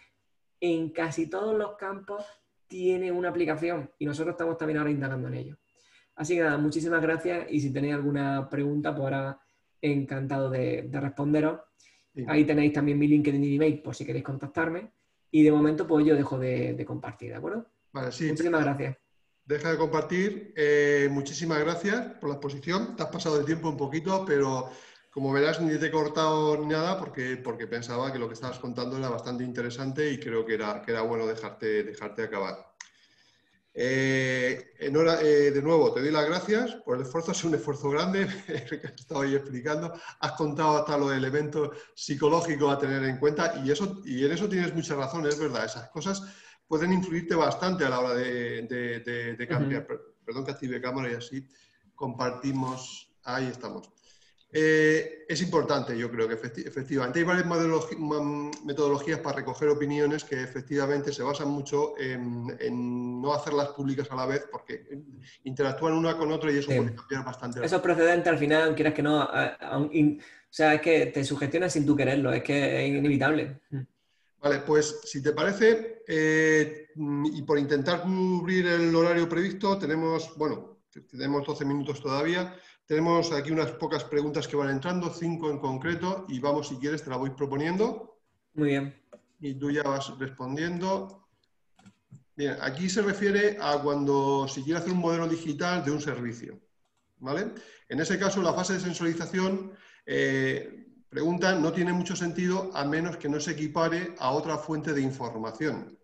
en casi todos los campos tiene una aplicación y nosotros estamos también ahora indagando en ello. Así que nada, muchísimas gracias y si tenéis alguna pregunta, pues ahora encantado de responderos. Sí. Ahí tenéis también mi LinkedIn y email por si queréis contactarme. Y de momento, pues yo dejo de compartir, ¿de acuerdo? Vale, sí. Muchísimas gracias. Deja de compartir. Muchísimas gracias por la exposición. Te has pasado el tiempo un poquito, pero como verás, ni te he cortado ni nada porque pensaba que lo que estabas contando era bastante interesante y creo que era bueno dejarte acabar. De nuevo, te doy las gracias por el esfuerzo, es un esfuerzo grande, que has estado ahí explicando, has contado hasta los elementos psicológicos a tener en cuenta y en eso tienes mucha razón, es verdad, esas cosas pueden influirte bastante a la hora de cambiar. Perdón que active cámara y así compartimos, ahí estamos. Es importante, yo creo que efectivamente. Hay varias metodologías para recoger opiniones que efectivamente se basan mucho en no hacerlas públicas a la vez porque interactúan una con otra y eso puede cambiar bastante. Esos precedentes al final, quieras que no, o sea, es que te sugestionas sin tú quererlo, es que es inevitable. Vale, pues si te parece, y por intentar cubrir el horario previsto, tenemos 12 minutos todavía. Tenemos aquí unas pocas preguntas que van entrando, 5 en concreto, y vamos, si quieres, te la voy proponiendo. Muy bien. Y tú ya vas respondiendo. Bien, aquí se refiere a cuando se quiere hacer un modelo digital de un servicio, ¿vale? En ese caso, la fase de sensorización, pregunta, no tiene mucho sentido a menos que no se equipare a otra fuente de información.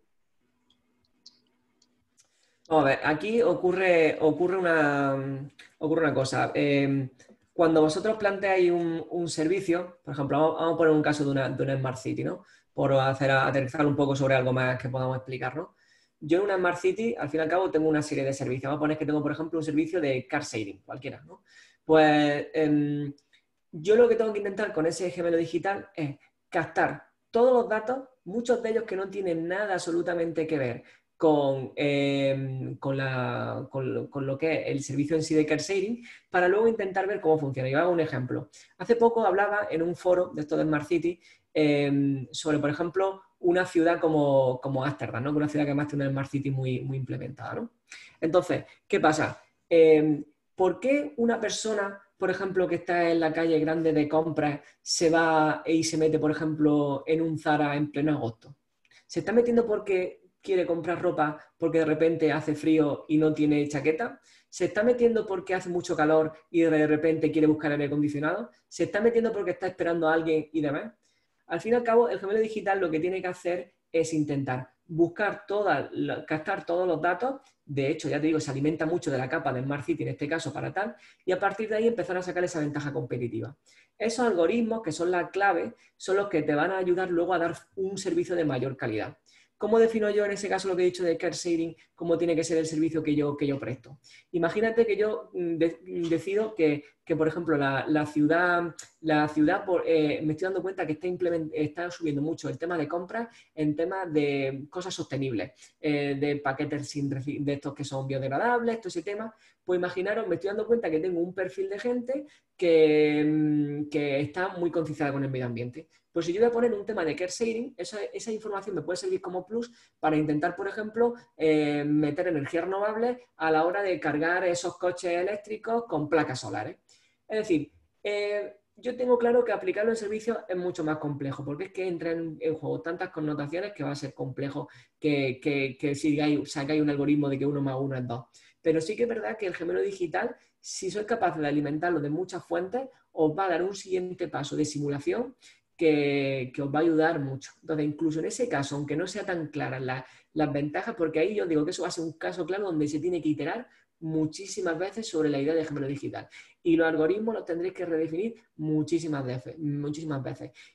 Vamos a ver, aquí ocurre una cosa. Cuando vosotros planteáis un servicio, por ejemplo, vamos a poner un caso de una Smart City, ¿no? Por aterrizar un poco sobre algo más que podamos explicar, ¿no? Yo en una Smart City, al fin y al cabo, tengo una serie de servicios. Vamos a poner que tengo, por ejemplo, un servicio de car sharing, cualquiera, ¿no? Pues yo lo que tengo que intentar con ese gemelo digital es captar todos los datos, muchos de ellos que no tienen nada absolutamente que ver con lo que es el servicio en sí de car sharing, para luego intentar ver cómo funciona. Yo hago un ejemplo. Hace poco hablaba en un foro de esto de Smart City sobre, por ejemplo, una ciudad como Ámsterdam, ¿no? Una ciudad que además tiene una Smart City muy, muy implementada, ¿no? Entonces, ¿qué pasa? ¿Por qué una persona, por ejemplo, que está en la calle grande de compras, se va y se mete, por ejemplo, en un Zara en pleno agosto? ¿Se está metiendo porque quiere comprar ropa porque de repente hace frío y no tiene chaqueta? ¿Se está metiendo porque hace mucho calor y de repente quiere buscar aire acondicionado? ¿Se está metiendo porque está esperando a alguien y demás? Al fin y al cabo, el gemelo digital lo que tiene que hacer es intentar buscar captar todos los datos. De hecho, ya te digo, se alimenta mucho de la capa de Smart City en este caso para tal, y a partir de ahí empezar a sacar esa ventaja competitiva. Esos algoritmos, que son la clave, son los que te van a ayudar luego a dar un servicio de mayor calidad. ¿Cómo defino yo en ese caso lo que he dicho de car sharing? ¿Cómo tiene que ser el servicio que yo presto? Imagínate que yo decido que, por ejemplo, la ciudad me estoy dando cuenta que está subiendo mucho el tema de compras en temas de cosas sostenibles, de paquetes de estos que son biodegradables, todo ese tema. Pues imaginaros, me estoy dando cuenta que tengo un perfil de gente que está muy concienciada con el medio ambiente. Pues si yo voy a poner un tema de car sharing, esa información me puede servir como plus para intentar, por ejemplo, meter energías renovables a la hora de cargar esos coches eléctricos con placas solares. Es decir, yo tengo claro que aplicarlo en servicios es mucho más complejo, porque es que entran en juego tantas connotaciones que va a ser complejo que sacáis un algoritmo de que 1 más 1 es 2. Pero sí que es verdad que el gemelo digital, si sois capaces de alimentarlo de muchas fuentes, os va a dar un siguiente paso de simulación que os va a ayudar mucho. Entonces, incluso en ese caso, aunque no sea tan claras las ventajas, porque ahí yo digo que eso va a ser un caso claro donde se tiene que iterar muchísimas veces sobre la idea de gemelo digital. Y los algoritmos los tendréis que redefinir muchísimas veces.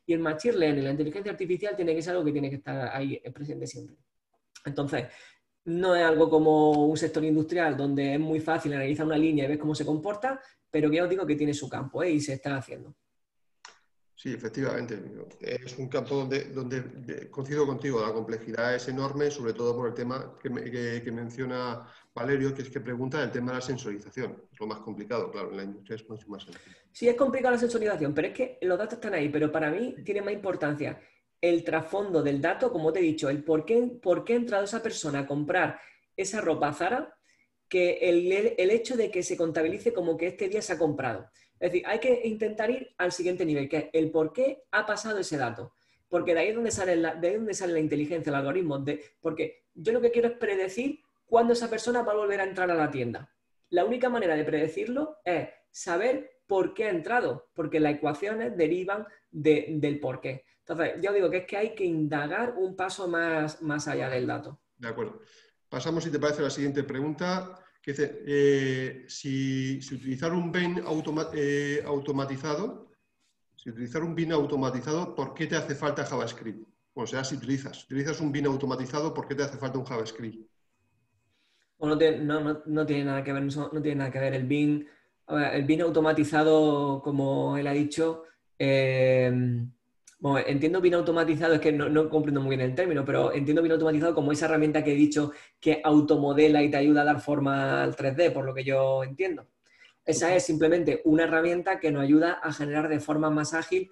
Y el machine learning, la inteligencia artificial, tiene que ser algo que tiene que estar ahí presente siempre. Entonces, no es algo como un sector industrial donde es muy fácil analizar una línea y ver cómo se comporta, pero que ya os digo que tiene su campo, y se está haciendo. Sí, efectivamente. Es un campo donde coincido contigo, la complejidad es enorme, sobre todo por el tema que menciona Valerio, que es que pregunta el tema de la sensorización. Es lo más complicado, claro, en la industria es mucho más sencillo. Sí, es complicado la sensorización, pero es que los datos están ahí, pero para mí tiene más importancia el trasfondo del dato, como te he dicho, el por qué ha entrado esa persona a comprar esa ropa a Zara, que el hecho de que se contabilice como que este día se ha comprado. Es decir, hay que intentar ir al siguiente nivel, que es el por qué ha pasado ese dato. Porque de ahí es donde sale la inteligencia, el algoritmo. Porque yo lo que quiero es predecir cuándo esa persona va a volver a entrar a la tienda. La única manera de predecirlo es saber por qué ha entrado, porque las ecuaciones derivan del por qué. Entonces, yo digo que es que hay que indagar un paso más allá del dato. De acuerdo. Pasamos, si te parece, a la siguiente pregunta, que dice, si utilizar un bin automatizado, ¿por qué te hace falta JavaScript? O sea, si utilizas un bin automatizado, ¿por qué te hace falta un JavaScript? Bueno, no tiene nada que ver, no tiene nada que ver el bin. El bin automatizado, como él ha dicho, bueno, entiendo bin automatizado, es que no comprendo muy bien el término, pero entiendo bin automatizado como esa herramienta que he dicho que automodela y te ayuda a dar forma al 3D, por lo que yo entiendo. Esa es simplemente una herramienta que nos ayuda a generar de forma más ágil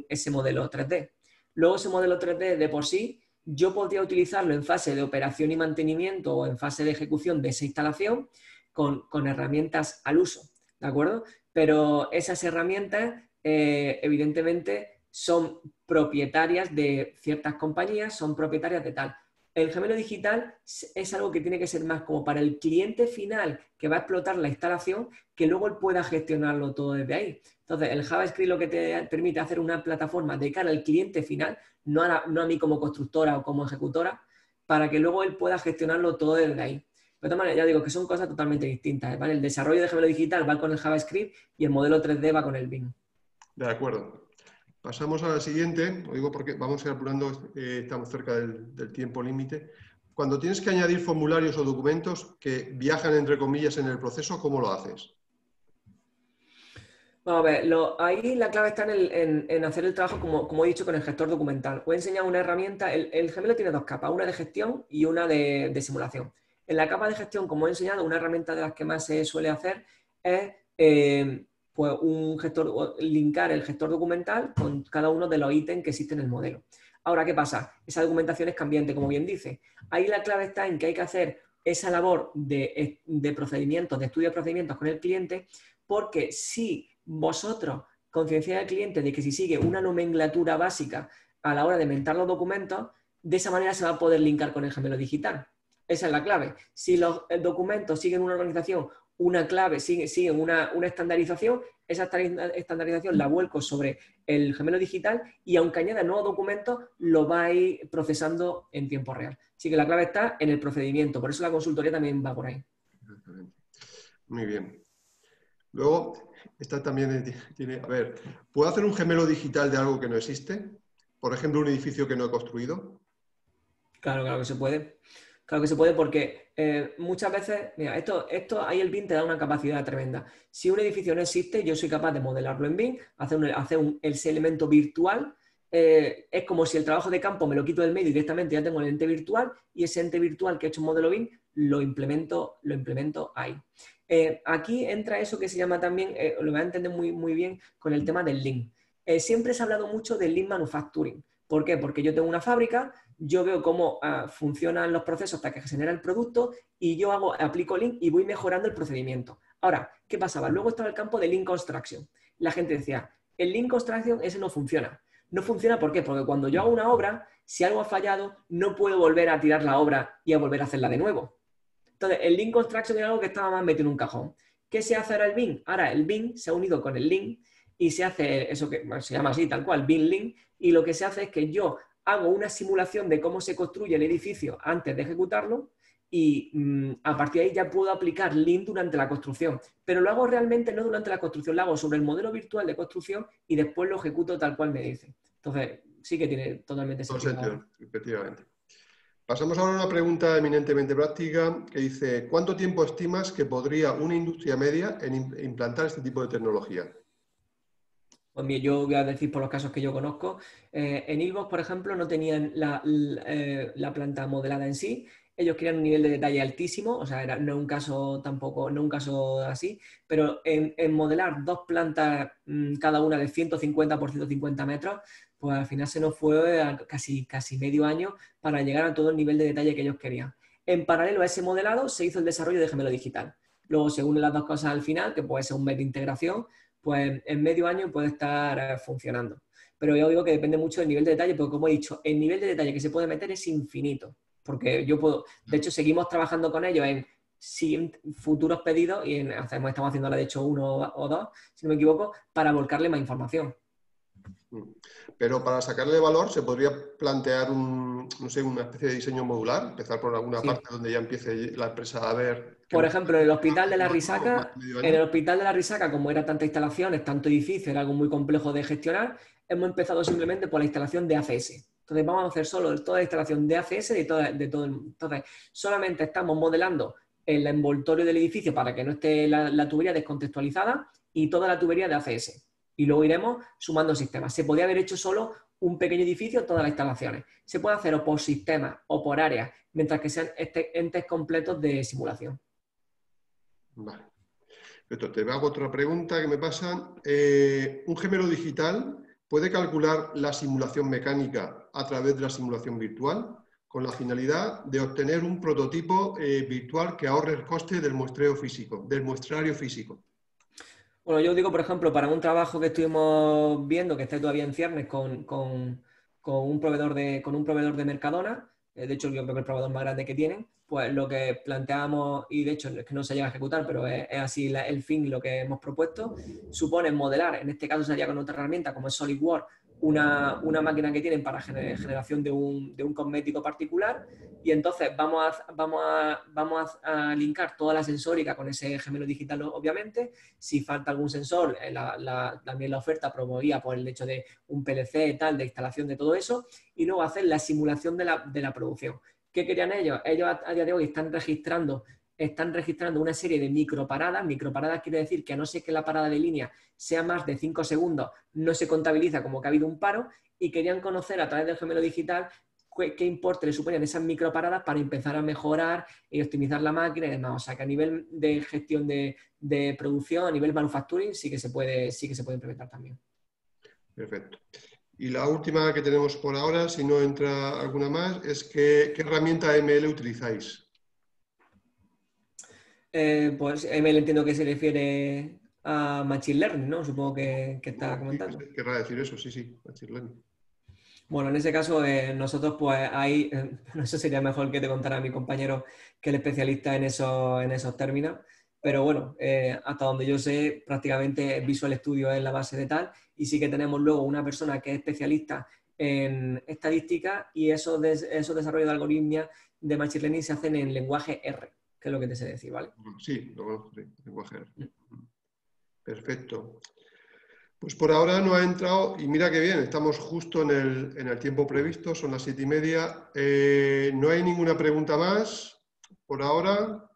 ese modelo 3D. Luego ese modelo 3D de por sí, yo podría utilizarlo en fase de operación y mantenimiento o en fase de ejecución de esa instalación con herramientas al uso, ¿de acuerdo? Pero esas herramientas, evidentemente, son propietarias de ciertas compañías, son propietarias de tal. El gemelo digital es algo que tiene que ser más como para el cliente final que va a explotar la instalación, que luego él pueda gestionarlo todo desde ahí. Entonces, el JavaScript lo que te permite hacer una plataforma de cara al cliente final, no a mí como constructora o como ejecutora, para que luego él pueda gestionarlo todo desde ahí. De todas maneras, ya digo que son cosas totalmente distintas, ¿vale? El desarrollo de gemelo digital va con el JavaScript y el modelo 3D va con el BIM. De acuerdo. Pasamos a la siguiente, lo digo porque vamos a ir apurando, estamos cerca del tiempo límite. Cuando tienes que añadir formularios o documentos que viajan entre comillas en el proceso, ¿cómo lo haces? Vamos a ver, ahí la clave está en hacer el trabajo, como he dicho, con el gestor documental. Os he enseñado una herramienta, el gemelo tiene dos capas, una de gestión y una de simulación. En la capa de gestión, como he enseñado, una herramienta de las que más se suele hacer es pues un gestor, linkar el gestor documental con cada uno de los ítems que existen en el modelo. Ahora, ¿qué pasa? Esa documentación es cambiante, como bien dice. Ahí la clave está en que hay que hacer esa labor de procedimientos, de estudio de procedimientos con el cliente, porque si vosotros concienciáis al cliente de que si sigue una nomenclatura básica a la hora de inventar los documentos, de esa manera se va a poder linkar con el gemelo digital. Esa es la clave. Si los documentos siguen una organización, una clave, siguen una estandarización, esa estandarización la vuelco sobre el gemelo digital y aunque añada nuevos documentos, lo va a ir procesando en tiempo real. Así que la clave está en el procedimiento, por eso la consultoría también va por ahí. Muy bien. Luego, esta también tiene, a ver, ¿puedo hacer un gemelo digital de algo que no existe? Por ejemplo, un edificio que no he construido. Claro que se puede. Claro que se puede porque muchas veces, mira, esto ahí el BIM te da una capacidad tremenda. Si un edificio no existe, yo soy capaz de modelarlo en BIM, hacer ese elemento virtual. Es como si el trabajo de campo me lo quito del medio y directamente ya tengo el ente virtual y ese ente virtual que he hecho un modelo BIM lo implemento ahí. Aquí entra eso que se llama también, lo voy a entender muy bien con el tema del Lean. Siempre se ha hablado mucho del Lean Manufacturing. ¿Por qué? Porque yo tengo una fábrica, yo veo cómo funcionan los procesos hasta que se genera el producto y yo aplico Lean y voy mejorando el procedimiento. Ahora, ¿qué pasaba? Luego estaba el campo de Lean Construction. La gente decía, el Lean Construction ese no funciona. No funciona ¿por qué? Porque cuando yo hago una obra, si algo ha fallado, no puedo volver a tirar la obra y a volver a hacerla de nuevo. Entonces, el link construction era algo que estaba más metido en un cajón. ¿Qué se hace ahora el bin? Ahora el bin se ha unido con el link y se hace eso que bueno, se llama así, tal cual, bin link, y lo que se hace es que yo hago una simulación de cómo se construye el edificio antes de ejecutarlo y a partir de ahí ya puedo aplicar Lean durante la construcción. Pero lo hago realmente no durante la construcción, lo hago sobre el modelo virtual de construcción y después lo ejecuto tal cual me dice. Entonces, sí que tiene totalmente sentido. Efectivamente. Pasamos ahora a una pregunta eminentemente práctica que dice, ¿cuánto tiempo estimas que podría una industria media en implantar este tipo de tecnología? Pues bien, yo voy a decir por los casos que yo conozco. En Ilvox, por ejemplo, no tenían la planta modelada en sí. Ellos querían un nivel de detalle altísimo, o sea, no un caso tampoco, no un caso así, pero en modelar dos plantas, cada una de 150 por 150 metros, pues al final se nos fue casi medio año para llegar a todo el nivel de detalle que ellos querían. En paralelo a ese modelado se hizo el desarrollo de gemelo digital. Luego se unen las dos cosas al final, que puede ser un mes de integración, pues en medio año puede estar funcionando. Pero yo digo que depende mucho del nivel de detalle, porque como he dicho, el nivel de detalle que se puede meter es infinito. Porque yo puedo, de hecho, seguimos trabajando con ellos en futuros pedidos y estamos haciendo ahora de hecho uno o dos, si no me equivoco, para volcarle más información. Pero para sacarle valor se podría plantear no sé, una especie de diseño modular, empezar por alguna parte donde ya empiece la empresa a ver... Por ejemplo, en el Hospital de la Risaca, como era tanta instalaciones, tanto edificio, era algo muy complejo de gestionar, hemos empezado simplemente por la instalación de ACS. Entonces vamos a hacer solo toda la instalación de ACS de todo el mundo. Entonces, solamente estamos modelando el envoltorio del edificio para que no esté la tubería descontextualizada y toda la tubería de ACS. Y luego iremos sumando sistemas. Se podría haber hecho solo un pequeño edificio, todas las instalaciones. Se puede hacer o por sistemas o por áreas, mientras que sean entes completos de simulación. Vale. Te hago otra pregunta que me pasan. ¿Un gemelo digital puede calcular la simulación mecánica a través de la simulación virtual con la finalidad de obtener un prototipo virtual que ahorre el coste del muestrario físico? Bueno, yo digo, por ejemplo, para un trabajo que estuvimos viendo, que está todavía en ciernes con un proveedor de Mercadona, de hecho, yo creo que el proveedor más grande que tienen, pues lo que planteamos, y de hecho es que no se llega a ejecutar, pero es así el fin, lo que hemos propuesto, supone modelar, en este caso sería con otra herramienta como es SolidWorks, una máquina que tienen para generación de un cosmético particular, y entonces vamos a linkar toda la sensórica con ese gemelo digital, obviamente. Si falta algún sensor, también la oferta promovía por el hecho de un PLC, tal, de instalación de todo eso, y luego hacer la simulación de la producción. ¿Qué querían ellos? Ellos a día de hoy están registrando una serie de microparadas. Microparadas quiere decir que a no ser que la parada de línea sea más de 5 segundos, no se contabiliza como que ha habido un paro, y querían conocer a través del gemelo digital qué importe le suponían esas microparadas para empezar a mejorar y optimizar la máquina y demás. O sea que a nivel de gestión de producción, a nivel manufacturing, sí que se puede implementar también. Perfecto. Y la última que tenemos por ahora, si no entra alguna más, es ¿qué herramienta ML utilizáis? Pues ML entiendo que se refiere a Machine Learning, ¿no? Supongo que está comentando. Sí, querrá decir eso, sí, Machine Learning. Bueno, en ese caso, nosotros pues ahí, eso sería mejor que te contara mi compañero, que es el especialista en esos términos, pero bueno, hasta donde yo sé, prácticamente Visual Studio es la base de tal, y sí que tenemos luego una persona que es especialista en estadística, y esos desarrollos de algoritmos de Machine Learning se hacen en lenguaje R, que es lo que te sé decir, ¿vale? Sí, lo conozco, sí, lenguaje R. Perfecto. Pues por ahora no ha entrado, y mira qué bien, estamos justo en el tiempo previsto, son las 7:30. No hay ninguna pregunta más por ahora.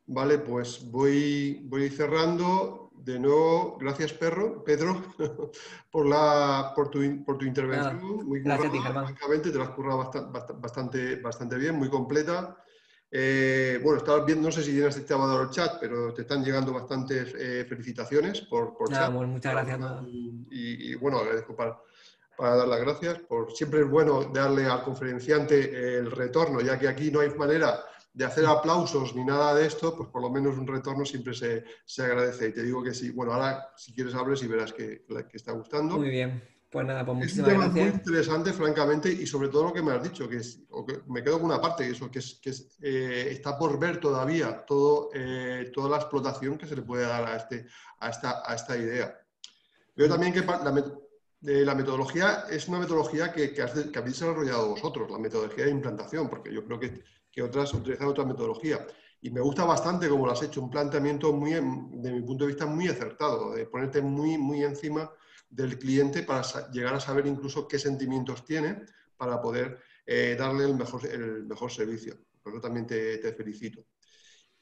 Vale, pues voy cerrando. De nuevo, gracias Pedro, por tu intervención. Nada, Muy gracias a ti, currada, Germán. francamente, te la has currado bastante bien, muy completa. Bueno, estabas viendo, no sé si tienes activado el chat, pero te están llegando bastantes felicitaciones por Nada, chat. bueno, muchas gracias a todos. Y bueno, agradezco para dar las gracias. Siempre es bueno darle al conferenciante el retorno, ya que aquí no hay manera de hacer aplausos ni nada de esto, pues por lo menos un retorno siempre se agradece. Y te digo que sí. Bueno, ahora si quieres hables y verás que está gustando. Muy bien. Pues nada, pues Es un muchísimas tema muy gracias. interesante, francamente, y sobre todo lo que me has dicho, o que me quedo con una parte, está por ver todavía toda la explotación que se le puede dar a esta idea. Veo también que la metodología es una metodología que habéis desarrollado vosotros, la metodología de implantación, porque yo creo que otras utilizan otra metodología. Y me gusta bastante cómo lo has hecho, un planteamiento de mi punto de vista, muy acertado, de ponerte muy encima del cliente para llegar a saber incluso qué sentimientos tiene para poder darle el mejor servicio. Por eso también te felicito.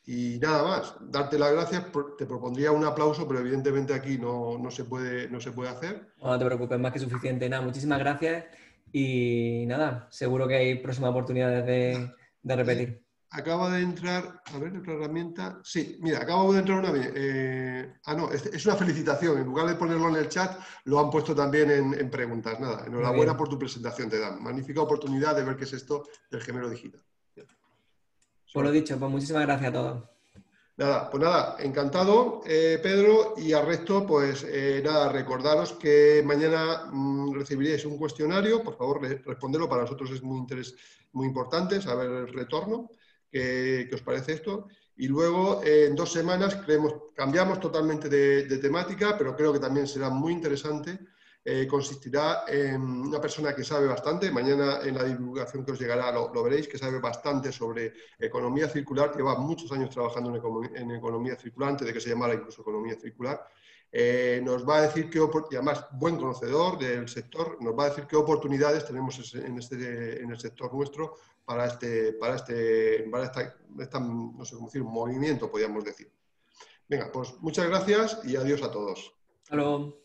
Y nada más, darte las gracias. Te propondría un aplauso, pero evidentemente aquí no se puede hacer. No te preocupes, más que suficiente. Nada, muchísimas gracias y nada, seguro que hay próximas oportunidades de repetir. Acaba de entrar, a ver, otra herramienta. Sí, mira, acabo de entrar una. No, es una felicitación. En lugar de ponerlo en el chat, lo han puesto también en preguntas. Nada, Muy enhorabuena bien. por tu presentación, te dan. Magnífica oportunidad de ver qué es esto del gemelo digital. Por lo dicho, pues muchísimas gracias a todos. Nada, pues nada, encantado, Pedro, y al resto, pues nada, recordaros que mañana recibiréis un cuestionario, por favor, responderlo, para nosotros es muy importante saber el retorno, que os parece esto, y luego en 2 semanas cambiamos totalmente de temática, pero creo que también será muy interesante. Consistirá en una persona que sabe bastante, mañana en la divulgación que os llegará lo veréis, que sabe bastante sobre economía circular, lleva muchos años trabajando en economía circular, antes de que se llamara incluso economía circular. Nos va a decir y además buen conocedor del sector, nos va a decir qué oportunidades tenemos en el sector nuestro para no sé cómo decir, movimiento, podríamos decir. Venga, pues muchas gracias y adiós a todos. Hasta luego.